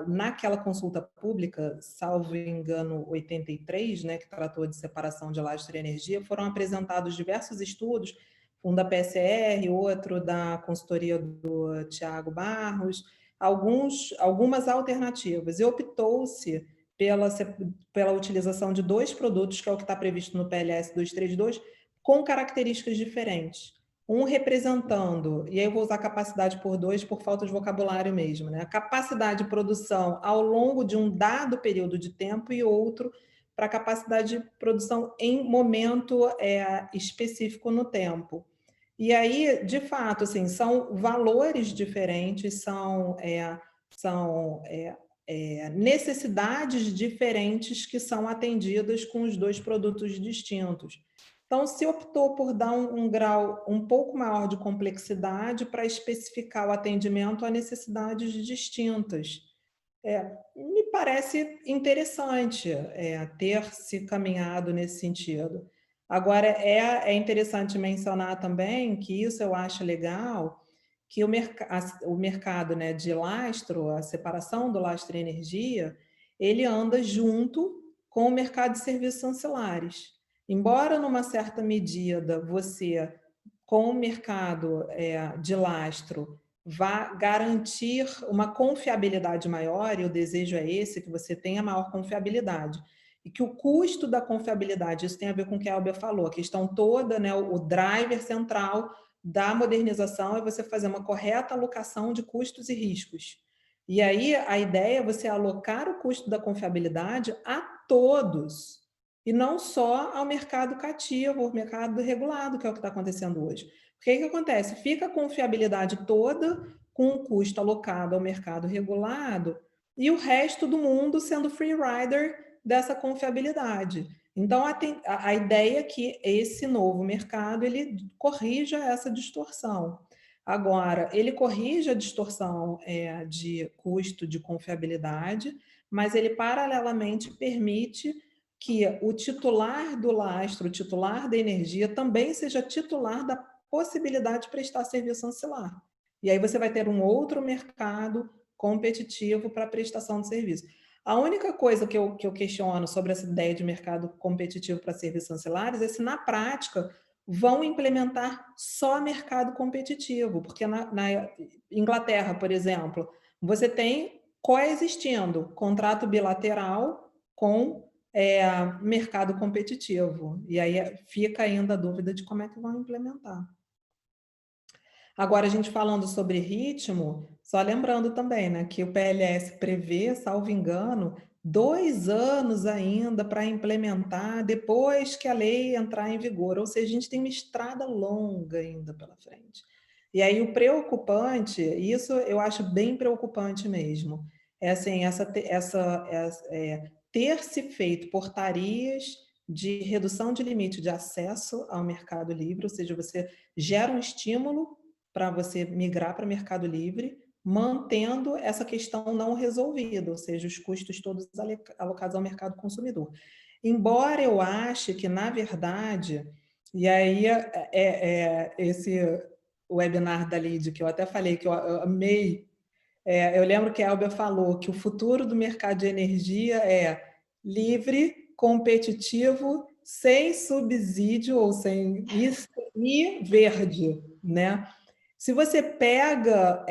naquela consulta pública, salvo engano, 83, né, que tratou de separação de lastro e energia, foram apresentados diversos estudos, um da PSR, outro da consultoria do Tiago Barros, algumas alternativas. E optou-se pela utilização de 2 produtos, que é o que está previsto no PLS 232, com características diferentes. Um representando, e aí eu vou usar capacidade por 2 por falta de vocabulário mesmo, né? A capacidade de produção ao longo de um dado período de tempo e outro para a capacidade de produção em momento específico no tempo. E aí, de fato, assim, são valores diferentes, são necessidades diferentes que são atendidas com os 2 produtos distintos. Então, se optou por dar um grau um pouco maior de complexidade para especificar o atendimento a necessidades distintas. me parece interessante ter se caminhado nesse sentido. Agora, é interessante mencionar também que isso eu acho legal, que o mercado, né, de lastro, a separação do lastro e energia, ele anda junto com o mercado de serviços ancilares. Embora, numa certa medida, você, com o mercado de lastro, vá garantir uma confiabilidade maior, e o desejo é esse, que você tenha maior confiabilidade, e que o custo da confiabilidade, isso tem a ver com o que a Elbia falou, a questão toda, né, o driver central da modernização é você fazer uma correta alocação de custos e riscos. E aí a ideia é você alocar o custo da confiabilidade a todos, e não só ao mercado cativo, ao mercado regulado, que é o que está acontecendo hoje. O que acontece? Fica a confiabilidade toda com o custo alocado ao mercado regulado e o resto do mundo sendo free rider dessa confiabilidade. Então, a ideia é que esse novo mercado ele corrija essa distorção. Agora, ele corrige a distorção de custo de confiabilidade, mas ele, paralelamente, permite que o titular do lastro, o titular da energia, também seja titular da possibilidade de prestar serviço ancilar. E aí você vai ter um outro mercado competitivo para prestação de serviço. A única coisa que eu questiono sobre essa ideia de mercado competitivo para serviços ancilares é se, na prática, vão implementar só mercado competitivo, porque na Inglaterra, por exemplo, você tem coexistindo contrato bilateral com mercado competitivo. E aí fica ainda a dúvida de como é que vão implementar. Agora, a gente falando sobre ritmo, só lembrando também, né, que o PLS prevê, salvo engano, 2 anos ainda para implementar depois que a lei entrar em vigor. Ou seja, a gente tem uma estrada longa ainda pela frente. E aí o preocupante, isso eu acho bem preocupante mesmo, é assim, ter se feito portarias de redução de limite de acesso ao mercado livre, ou seja, você gera um estímulo para você migrar para o Mercado Livre, mantendo essa questão não resolvida, ou seja, os custos todos alocados ao mercado consumidor. Embora eu ache que, na verdade, e aí esse webinar da Lid, que eu até falei que eu amei, eu lembro que a Elbia falou que o futuro do mercado de energia é livre, competitivo, sem subsídio ou sem e verde, né? Se você pega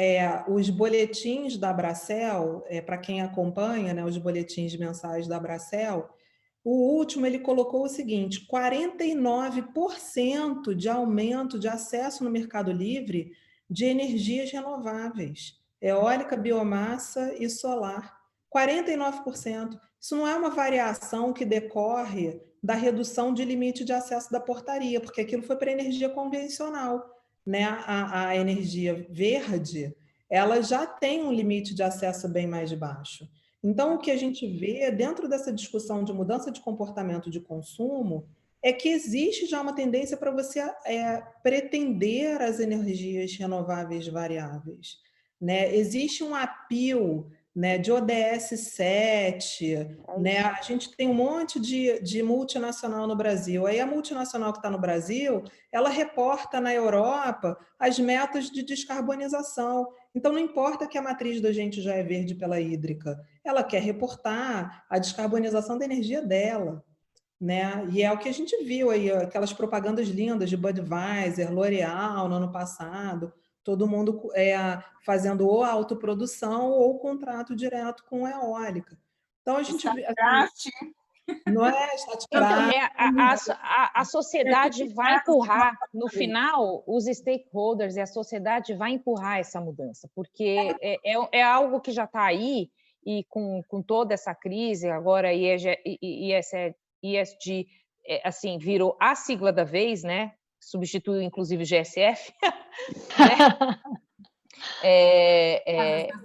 os boletins da Abracel, para quem acompanha, né, os boletins mensais da Abracel, o último ele colocou o seguinte: 49% de aumento de acesso no Mercado Livre de energias renováveis, eólica, biomassa e solar. 49%. Isso não é uma variação que decorre da redução de limite de acesso da portaria, porque aquilo foi para energia convencional. Né, a energia verde, ela já tem um limite de acesso bem mais baixo. Então, o que a gente vê dentro dessa discussão de mudança de comportamento de consumo é que existe já uma tendência para você pretender as energias renováveis variáveis. Né? Existe um apelo, né, de ODS 7, né? A gente tem um monte de multinacional no Brasil. Aí a multinacional que está no Brasil, ela reporta na Europa as metas de descarbonização. Então, não importa que a matriz da gente já é verde pela hídrica, ela quer reportar a descarbonização da energia dela. Né? E é o que a gente viu aí, aquelas propagandas lindas de Budweiser, L'Oréal no ano passado, todo mundo fazendo ou autoprodução ou contrato direto com eólica. Então a gente vê, assim, não é então, a sociedade vai empurrar, no final, os stakeholders e a sociedade vai empurrar essa mudança, porque é algo que já está aí, e com toda essa crise, agora ESG, assim, virou a sigla da vez, né? Substituiu, inclusive, o GSF. Né?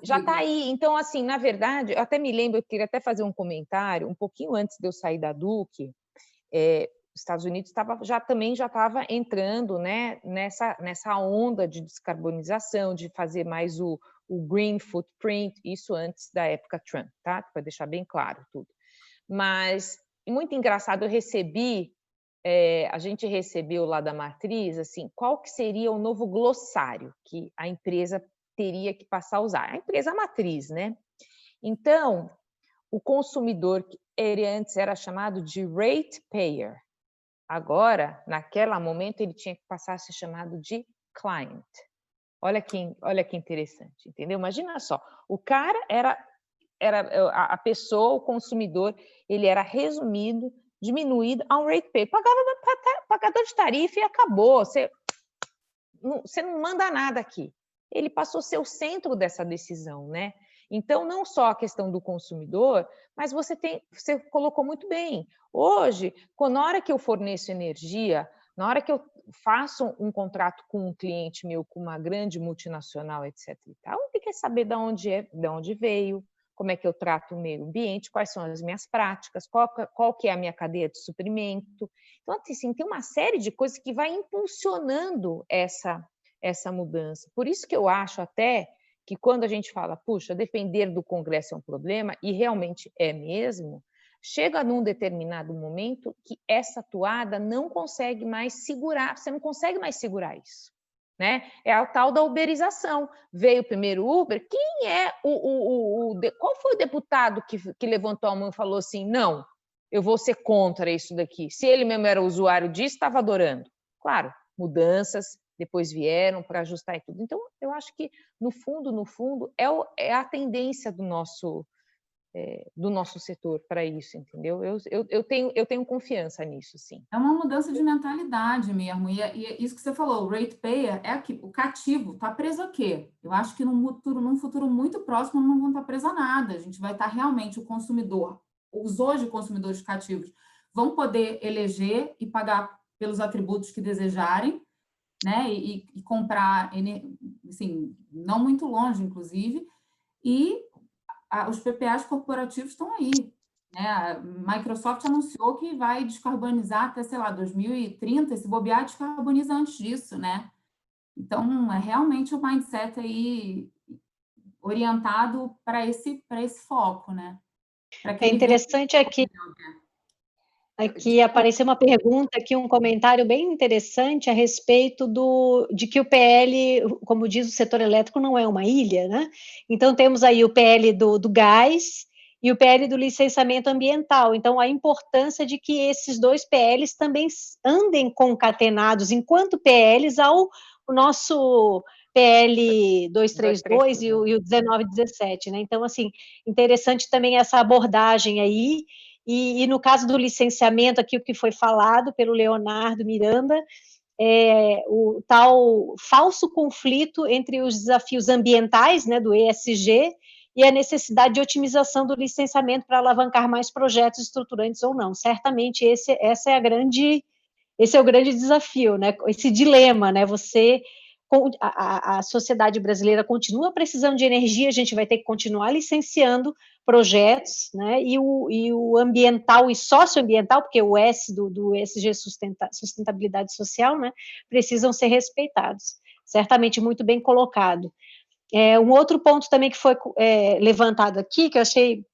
Já está aí. Então, assim, na verdade, eu até me lembro, eu queria até fazer um comentário, um pouquinho antes de eu sair da Duke, os Estados Unidos também já estava entrando, né, nessa onda de descarbonização, de fazer mais o o green footprint, isso antes da época Trump, tá? Para deixar bem claro tudo. Mas, muito engraçado, a gente recebeu lá da matriz, assim, qual que seria o novo glossário que a empresa teria que passar a usar? A empresa matriz, né? Então, o consumidor, que ele antes era chamado de ratepayer, agora, naquele momento, ele tinha que passar a ser chamado de client. Olha que interessante, entendeu? Imagina só, o cara era a pessoa, o consumidor, ele era resumido, diminuído a um ratepayer, pagador de tarifa e acabou, você não manda nada aqui. Ele passou a ser o centro dessa decisão, né? Então, não só a questão do consumidor, mas você colocou muito bem. Hoje, na hora que eu forneço energia, na hora que eu faço um contrato com um cliente meu, com uma grande multinacional, etc. e tal, ele quer saber de onde veio, como é que eu trato o meio ambiente, quais são as minhas práticas, qual que é a minha cadeia de suprimento. Então, assim, tem uma série de coisas que vai impulsionando essa mudança. Por isso que eu acho até que quando a gente fala, puxa, depender do Congresso é um problema, e realmente é mesmo, chega num determinado momento que essa toada não consegue mais segurar, você não consegue mais segurar isso. Né? É a tal da uberização. Veio primeiro o Uber, quem é qual foi o deputado que levantou a mão e falou assim, não, eu vou ser contra isso daqui. Se ele mesmo era usuário disso, estava adorando. Claro, mudanças depois vieram para ajustar e tudo. Então, eu acho que, no fundo, é a tendência do nosso setor para isso, entendeu? Eu tenho confiança nisso, sim. É uma mudança de mentalidade mesmo, e isso que você falou, o ratepayer é aqui, o cativo, está preso a quê? Eu acho que num futuro muito próximo não vão estar presos a nada, a gente vai estar realmente, o consumidor, os hoje consumidores cativos, vão poder eleger e pagar pelos atributos que desejarem, né? E comprar, assim, não muito longe, inclusive, e os PPAs corporativos estão aí, né? A Microsoft anunciou que vai descarbonizar até, sei lá, 2030, se bobear, descarboniza antes disso, né? Então, é realmente um mindset aí orientado para esse foco, né? É interessante aqui apareceu uma pergunta aqui, um comentário bem interessante a respeito de que o PL, como diz o setor elétrico, não é uma ilha, né? Então, temos aí o PL do gás e o PL do licenciamento ambiental. Então, a importância de que esses dois PLs também andem concatenados, enquanto PLs, ao nosso PL 232 e o 1917, né? Então, assim, interessante também essa abordagem aí. E no caso do licenciamento, aqui o que foi falado pelo Leonardo Miranda, o tal falso conflito entre os desafios ambientais, né, do ESG, e a necessidade de otimização do licenciamento para alavancar mais projetos estruturantes ou não. Certamente esse é o grande desafio, né? Esse dilema, né? A sociedade brasileira continua precisando de energia, a gente vai ter que continuar licenciando projetos, né? E o ambiental e socioambiental, porque o S do ESG sustentabilidade social, né? Precisam ser respeitados. Certamente muito bem colocado. Um outro ponto também que foi levantado aqui, que eu achei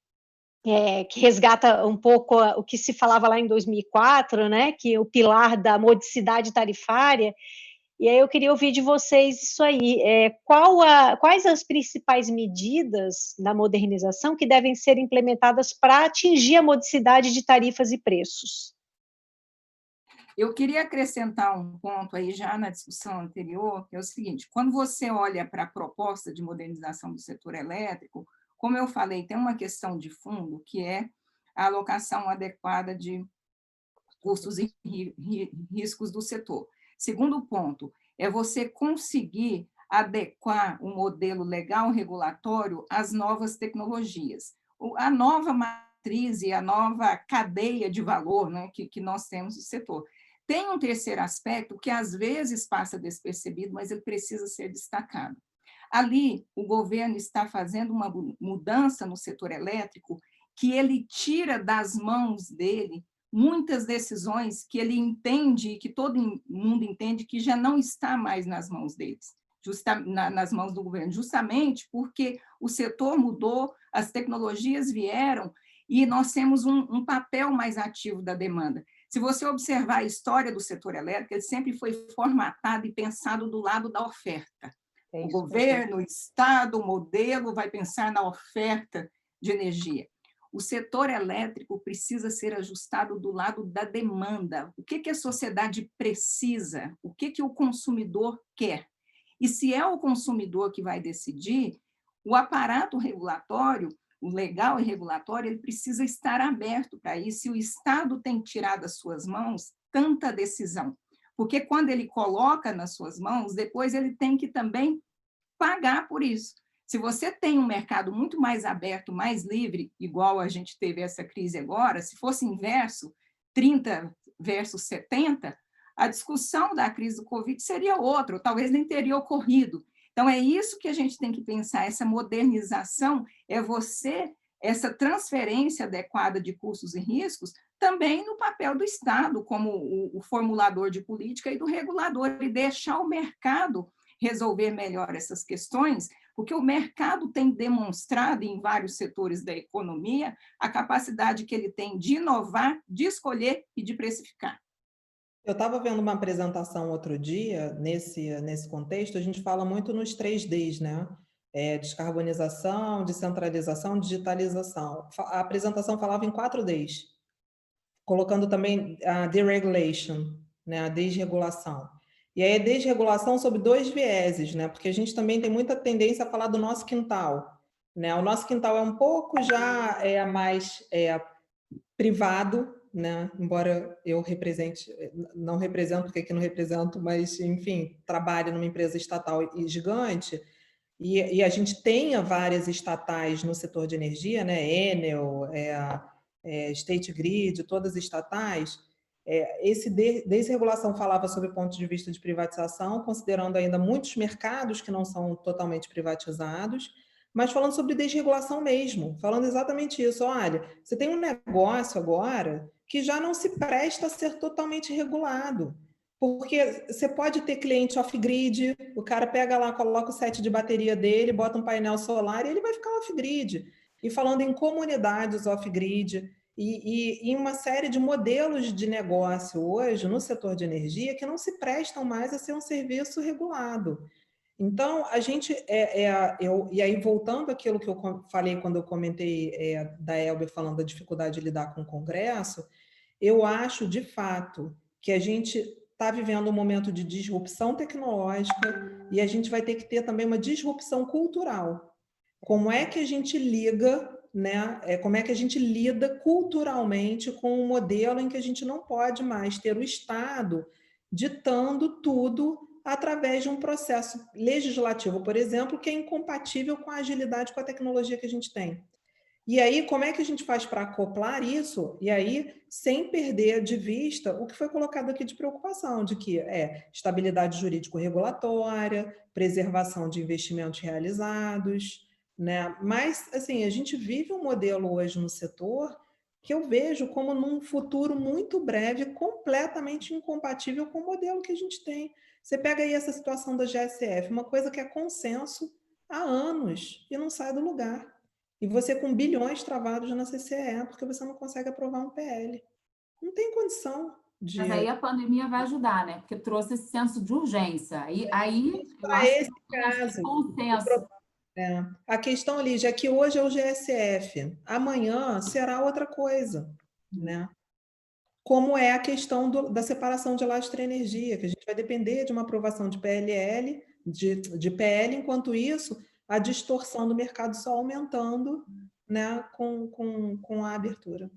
que resgata um pouco o que se falava lá em 2004, né? Que o pilar da modicidade tarifária. E aí eu queria ouvir de vocês isso aí. Quais as principais medidas da modernização que devem ser implementadas para atingir a modicidade de tarifas e preços? Eu queria acrescentar um ponto aí já na discussão anterior, que é o seguinte, quando você olha para a proposta de modernização do setor elétrico, como eu falei, tem uma questão de fundo, que é a alocação adequada de custos e riscos do setor. Segundo ponto, é você conseguir adequar o modelo legal regulatório às novas tecnologias. A nova matriz e a nova cadeia de valor, né, que nós temos no setor. Tem um terceiro aspecto que às vezes passa despercebido, mas ele precisa ser destacado. Ali, o governo está fazendo uma mudança no setor elétrico que ele tira das mãos dele muitas decisões que ele entende, que todo mundo entende que já não está mais nas mãos deles, nas mãos do governo, justamente porque o setor mudou, as tecnologias vieram e nós temos um papel mais ativo da demanda. Se você observar a história do setor elétrico, ele sempre foi formatado e pensado do lado da oferta. O governo, o Estado, o modelo vai pensar na oferta de energia. O setor elétrico precisa ser ajustado do lado da demanda. O que a sociedade precisa? O que o consumidor quer? E se é o consumidor que vai decidir, o aparato regulatório, o legal e regulatório, ele precisa estar aberto para isso, e o Estado tem que tirar das suas mãos tanta decisão. Porque quando ele coloca nas suas mãos, depois ele tem que também pagar por isso. Se você tem um mercado muito mais aberto, mais livre, igual a gente teve essa crise agora, se fosse inverso, 30 versus 70, a discussão da crise do Covid seria outra, ou talvez nem teria ocorrido. Então, é isso que a gente tem que pensar, essa modernização, essa transferência adequada de custos e riscos, também no papel do Estado, como o formulador de política e do regulador, e deixar o mercado resolver melhor essas questões, porque o mercado tem demonstrado em vários setores da economia a capacidade que ele tem de inovar, de escolher e de precificar. Eu estava vendo uma apresentação outro dia, nesse contexto, a gente fala muito nos 3Ds, né? Descarbonização, descentralização, digitalização. A apresentação falava em 4Ds, colocando também a deregulation, né? A desregulação. E aí a desregulação sob 2 vieses, né? Porque a gente também tem muita tendência a falar do nosso quintal, né? O nosso quintal é um pouco já mais privado, né? Embora eu não represento, porque aqui não represento, mas, enfim, trabalho numa empresa estatal e gigante, e a gente tenha várias estatais no setor de energia, né? Enel, State Grid, todas estatais. Esse desregulação falava sobre o ponto de vista de privatização, considerando ainda muitos mercados que não são totalmente privatizados, mas falando sobre desregulação mesmo, falando exatamente isso. Olha, você tem um negócio agora que já não se presta a ser totalmente regulado, porque você pode ter cliente off-grid, o cara pega lá, coloca o set de bateria dele, bota um painel solar e ele vai ficar off-grid. E falando em comunidades off-grid, e em uma série de modelos de negócio hoje no setor de energia que não se prestam mais a ser um serviço regulado. Então, a gente, e aí voltando àquilo que eu falei quando eu comentei da Elber falando da dificuldade de lidar com o Congresso, eu acho, de fato, que a gente está vivendo um momento de disrupção tecnológica e a gente vai ter que ter também uma disrupção cultural. Como é que a gente liga, né? Como é que a gente lida culturalmente com um modelo em que a gente não pode mais ter o Estado ditando tudo através de um processo legislativo, por exemplo, que é incompatível com a agilidade, com a tecnologia que a gente tem. E aí, como é que a gente faz para acoplar isso? E aí, sem perder de vista o que foi colocado aqui de preocupação, de que estabilidade jurídico-regulatória, preservação de investimentos realizados, né? Mas, assim, a gente vive um modelo hoje no setor que eu vejo como num futuro muito breve, completamente incompatível com o modelo que a gente tem. Você pega aí essa situação da GSF, uma coisa que é consenso há anos e não sai do lugar. E você com bilhões travados na CCE, porque você não consegue aprovar um PL. Não tem condição de... Mas aí a pandemia vai ajudar, né? Porque trouxe esse senso de urgência. Aí para esse caso, consenso. A questão, Lígia, é que hoje é o GSF, amanhã será outra coisa, né? Como é a questão da separação de lastro e energia, que a gente vai depender de uma aprovação de PLL, de PL, enquanto isso, a distorção do mercado só aumentando, né, com a abertura.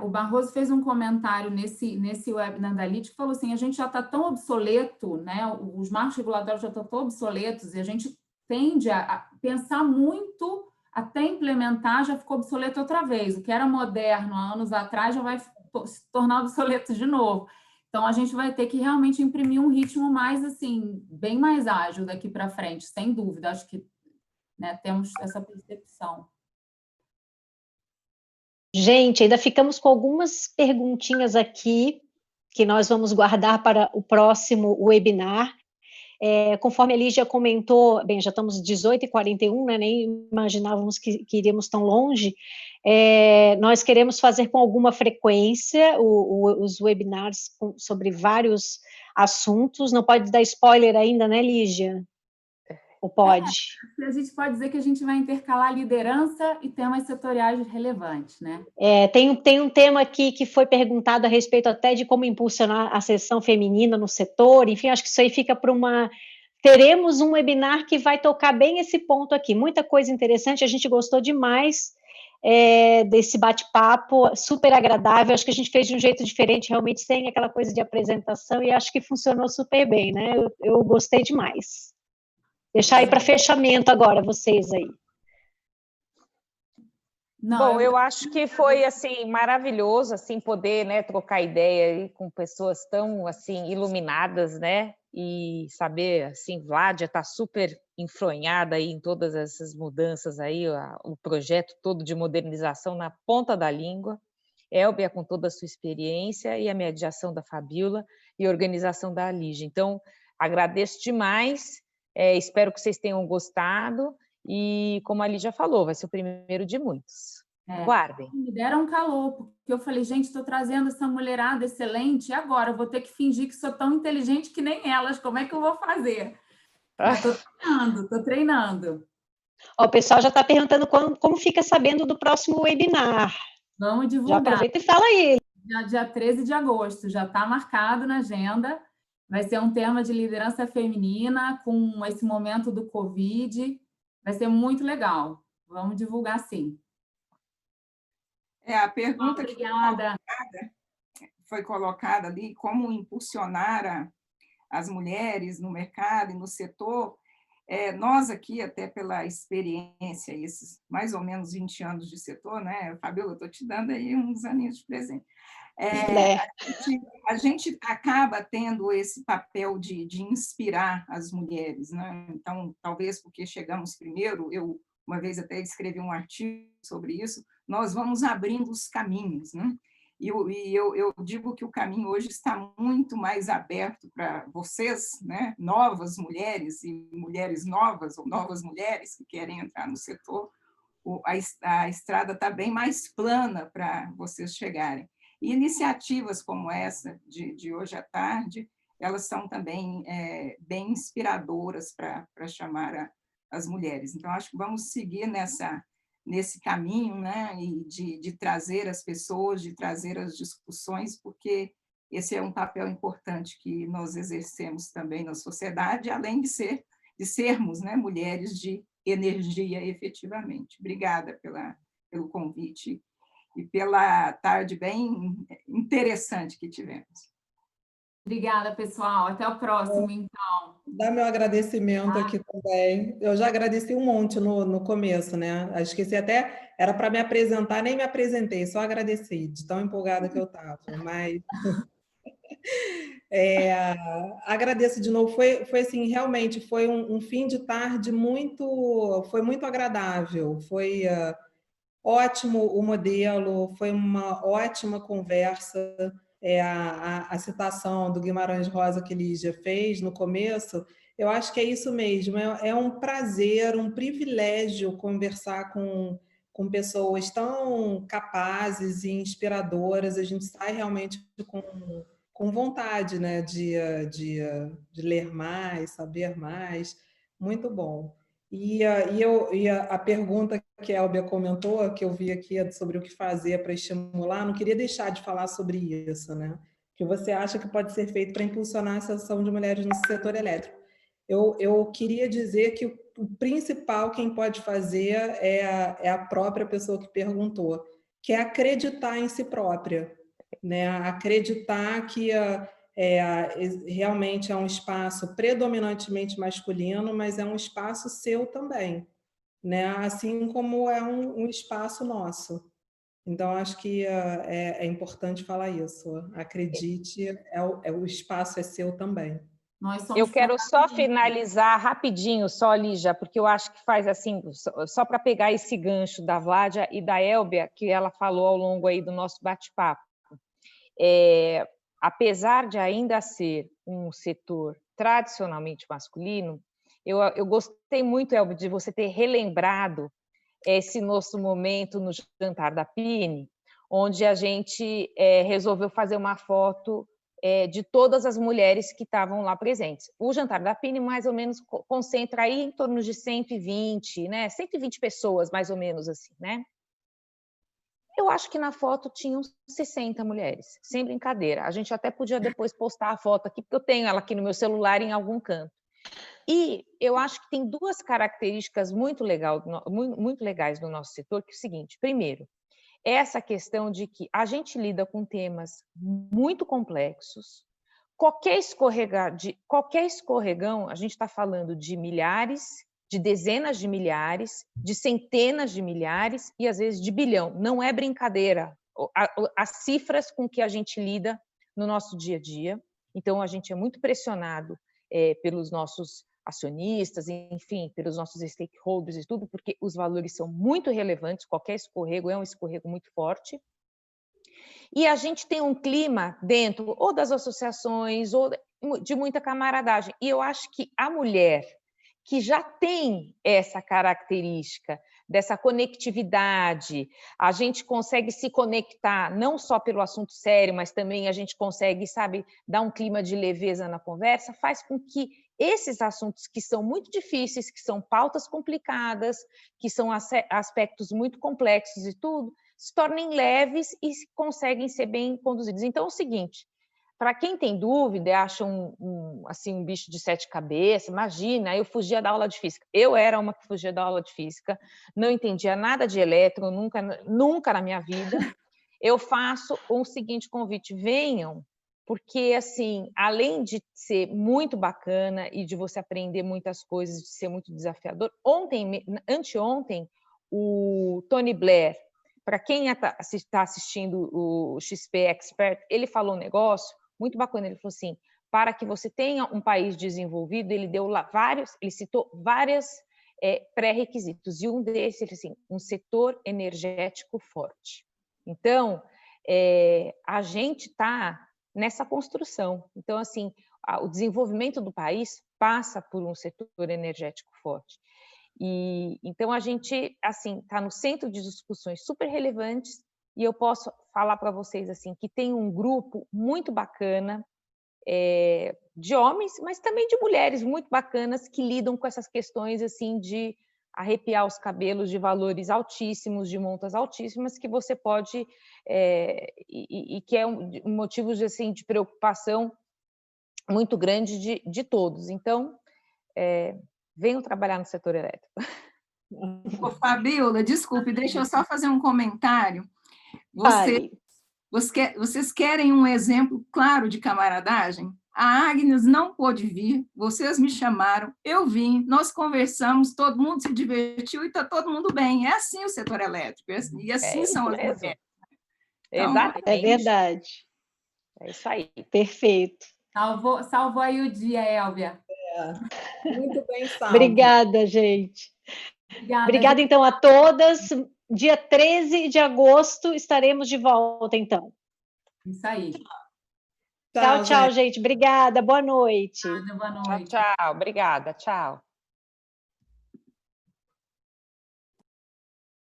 O Barroso fez um comentário nesse webinar da LIT que falou assim, a gente já está tão obsoleto, né? Os marcos regulatórios já estão tão obsoletos e a gente tende a pensar muito até implementar, já ficou obsoleto outra vez. O que era moderno há anos atrás já vai se tornar obsoleto de novo. Então, a gente vai ter que realmente imprimir um ritmo mais, assim, bem mais ágil daqui para frente, sem dúvida. Acho que, né, temos essa percepção. Gente, ainda ficamos com algumas perguntinhas aqui que nós vamos guardar para o próximo webinar. Conforme a Lígia comentou, bem, já estamos 18h41, né, nem imaginávamos que iríamos tão longe, nós queremos fazer com alguma frequência os webinars sobre vários assuntos. Não pode dar spoiler ainda, né, Lígia? Ou pode? A gente pode dizer que a gente vai intercalar liderança e temas setoriais relevantes, né? Tem um tema aqui que foi perguntado a respeito até de como impulsionar a seção feminina no setor, enfim, acho que isso aí fica para uma... Teremos um webinar que vai tocar bem esse ponto aqui, muita coisa interessante, a gente gostou demais desse bate-papo, super agradável, acho que a gente fez de um jeito diferente, realmente sem aquela coisa de apresentação, e acho que funcionou super bem, né? Eu gostei demais. Deixar aí para fechamento agora, vocês aí. Não, bom, eu acho que foi assim maravilhoso assim poder, né, trocar ideia aí com pessoas tão assim iluminadas, né? E saber assim, Vládia está super enfronhada aí em todas essas mudanças aí, o projeto todo de modernização na ponta da língua. Elbia com toda a sua experiência e a mediação da Fabiola e a organização da Lígia. Então, agradeço demais. Espero que vocês tenham gostado e, como a Lígia falou, vai ser o primeiro de muitos. Guardem. Me deram calor, porque eu falei, gente, estou trazendo essa mulherada excelente, e agora? Eu vou ter que fingir que sou tão inteligente que nem elas, como é que eu vou fazer? Estou treinando. O pessoal já está perguntando como fica sabendo do próximo webinar. Vamos divulgar. Já aproveita e fala aí. Dia 13 de agosto, já está marcado na agenda. Vai ser um tema de liderança feminina, com esse momento do Covid. Vai ser muito legal. Vamos divulgar, sim. A pergunta Obrigada. que foi colocada ali, como impulsionar as mulheres no mercado e no setor, nós aqui, até pela experiência, esses mais ou menos 20 anos de setor, né, Fabiola, estou te dando aí uns aninhos de presente, a gente acaba tendo esse papel de inspirar as mulheres, né? Então, talvez porque chegamos primeiro, eu uma vez até escrevi um artigo sobre isso, nós vamos abrindo os caminhos, né? E eu digo que o caminho hoje está muito mais aberto para vocês, né? Novas mulheres e mulheres novas, ou novas mulheres que querem entrar no setor, a estrada está bem mais plana para vocês chegarem. E iniciativas como essa de hoje à tarde, elas são também bem inspiradoras para chamar as mulheres. Então, acho que vamos seguir nesse caminho, né, e de trazer as pessoas, de trazer as discussões, porque esse é um papel importante que nós exercemos também na sociedade, além de sermos, né, mulheres de energia efetivamente. Obrigada pelo convite e pela tarde bem interessante que tivemos. Obrigada, pessoal. Até o próximo, então. Dá meu agradecimento aqui também. Eu já agradeci um monte no começo, né? Esqueci até, era para me apresentar, nem me apresentei, só agradeci, de tão empolgada que eu estava. Mas agradeço de novo. Foi assim, realmente, foi um fim de tarde foi muito agradável. Foi ótimo o modelo, foi uma ótima conversa. A citação do Guimarães Rosa que Lígia fez no começo, eu acho que é isso mesmo, é um prazer, um privilégio conversar com pessoas tão capazes e inspiradoras, a gente sai realmente com vontade, né, de ler mais, saber mais, muito bom. E a pergunta que a Elbia comentou, que eu vi aqui sobre o que fazer para estimular, não queria deixar de falar sobre isso, né? O que você acha que pode ser feito para impulsionar a ascensão de mulheres no setor elétrico? Eu queria dizer que o principal quem pode fazer é a própria pessoa que perguntou, que é acreditar em si própria, né? Acreditar que realmente é um espaço predominantemente masculino, mas é um espaço seu também, né? Assim como é um espaço nosso. Então, acho que é importante falar isso. Acredite, o espaço é seu também. Eu quero só finalizar rapidinho, só, Lígia, porque eu acho que faz assim, só para pegar esse gancho da Vládia e da Elbia, que ela falou ao longo aí do nosso bate-papo. Apesar de ainda ser um setor tradicionalmente masculino, eu gostei muito, Elvia, de você ter relembrado esse nosso momento no jantar da Pini, onde a gente resolveu fazer uma foto de todas as mulheres que estavam lá presentes. O jantar da Pini, mais ou menos, concentra aí em torno de 120, né? 120 pessoas, mais ou menos assim, né? Eu acho que na foto tinham 60 mulheres, sem brincadeira. A gente até podia depois postar a foto aqui, porque eu tenho ela aqui no meu celular em algum canto. E eu acho que tem duas características muito legais no nosso setor, que é o seguinte: primeiro, essa questão de que a gente lida com temas muito complexos. Qualquer escorregão, a gente está falando de milhares, de dezenas de milhares, de centenas de milhares e, às vezes, de bilhão. Não é brincadeira as cifras com que a gente lida no nosso dia a dia. Então, a gente é muito pressionado pelos nossos acionistas, enfim, pelos nossos stakeholders e tudo, porque os valores são muito relevantes, qualquer escorrego é um escorrego muito forte. E a gente tem um clima dentro ou das associações ou de muita camaradagem. E eu acho que a mulher que já tem essa característica dessa conectividade, a gente consegue se conectar não só pelo assunto sério, mas também a gente consegue, sabe, dar um clima de leveza na conversa, faz com que esses assuntos que são muito difíceis, que são pautas complicadas, que são aspectos muito complexos e tudo, se tornem leves e conseguem ser bem conduzidos. Então, é o seguinte, para quem tem dúvida, acha assim, um bicho de 7 cabeças, imagina, eu fugia da aula de física. Eu era uma que fugia da aula de física, não entendia nada de elétron, nunca na minha vida. Eu faço o seguinte convite: venham, porque, assim, além de ser muito bacana e de você aprender muitas coisas, de ser muito desafiador, anteontem, o Tony Blair, para quem está assistindo o XP Expert, ele falou um negócio muito bacana. Ele falou assim: para que você tenha um país desenvolvido, ele deu lá ele citou vários pré-requisitos, e um desses, ele assim, um setor energético forte. Então, a gente está nessa construção. Então, assim, o desenvolvimento do país passa por um setor energético forte. E então a gente, assim, está no centro de discussões super relevantes, e eu posso falar para vocês assim que tem um grupo muito bacana de homens, mas também de mulheres muito bacanas que lidam com essas questões assim de arrepiar os cabelos, de valores altíssimos, de montas altíssimas, que você pode e que é um motivo assim de preocupação muito grande de todos. Então, venham trabalhar no setor elétrico. Ô, Fabiola, desculpe, deixa eu só fazer um comentário. Vocês querem um exemplo claro de camaradagem? A Agnes não pôde vir, vocês me chamaram, eu vim, nós conversamos, todo mundo se divertiu e está todo mundo bem. É assim o setor elétrico, e assim são as mulheres. Então, exatamente. É verdade. É isso aí. Perfeito. Salvou aí o dia, Elvia. Muito bem salvo. Obrigada, gente. Obrigada, gente. então, a todas. Dia 13 de agosto estaremos de volta, então. Isso aí. Tchau, tchau, gente. Obrigada. Boa noite. Boa noite. Tchau, obrigada. Tchau.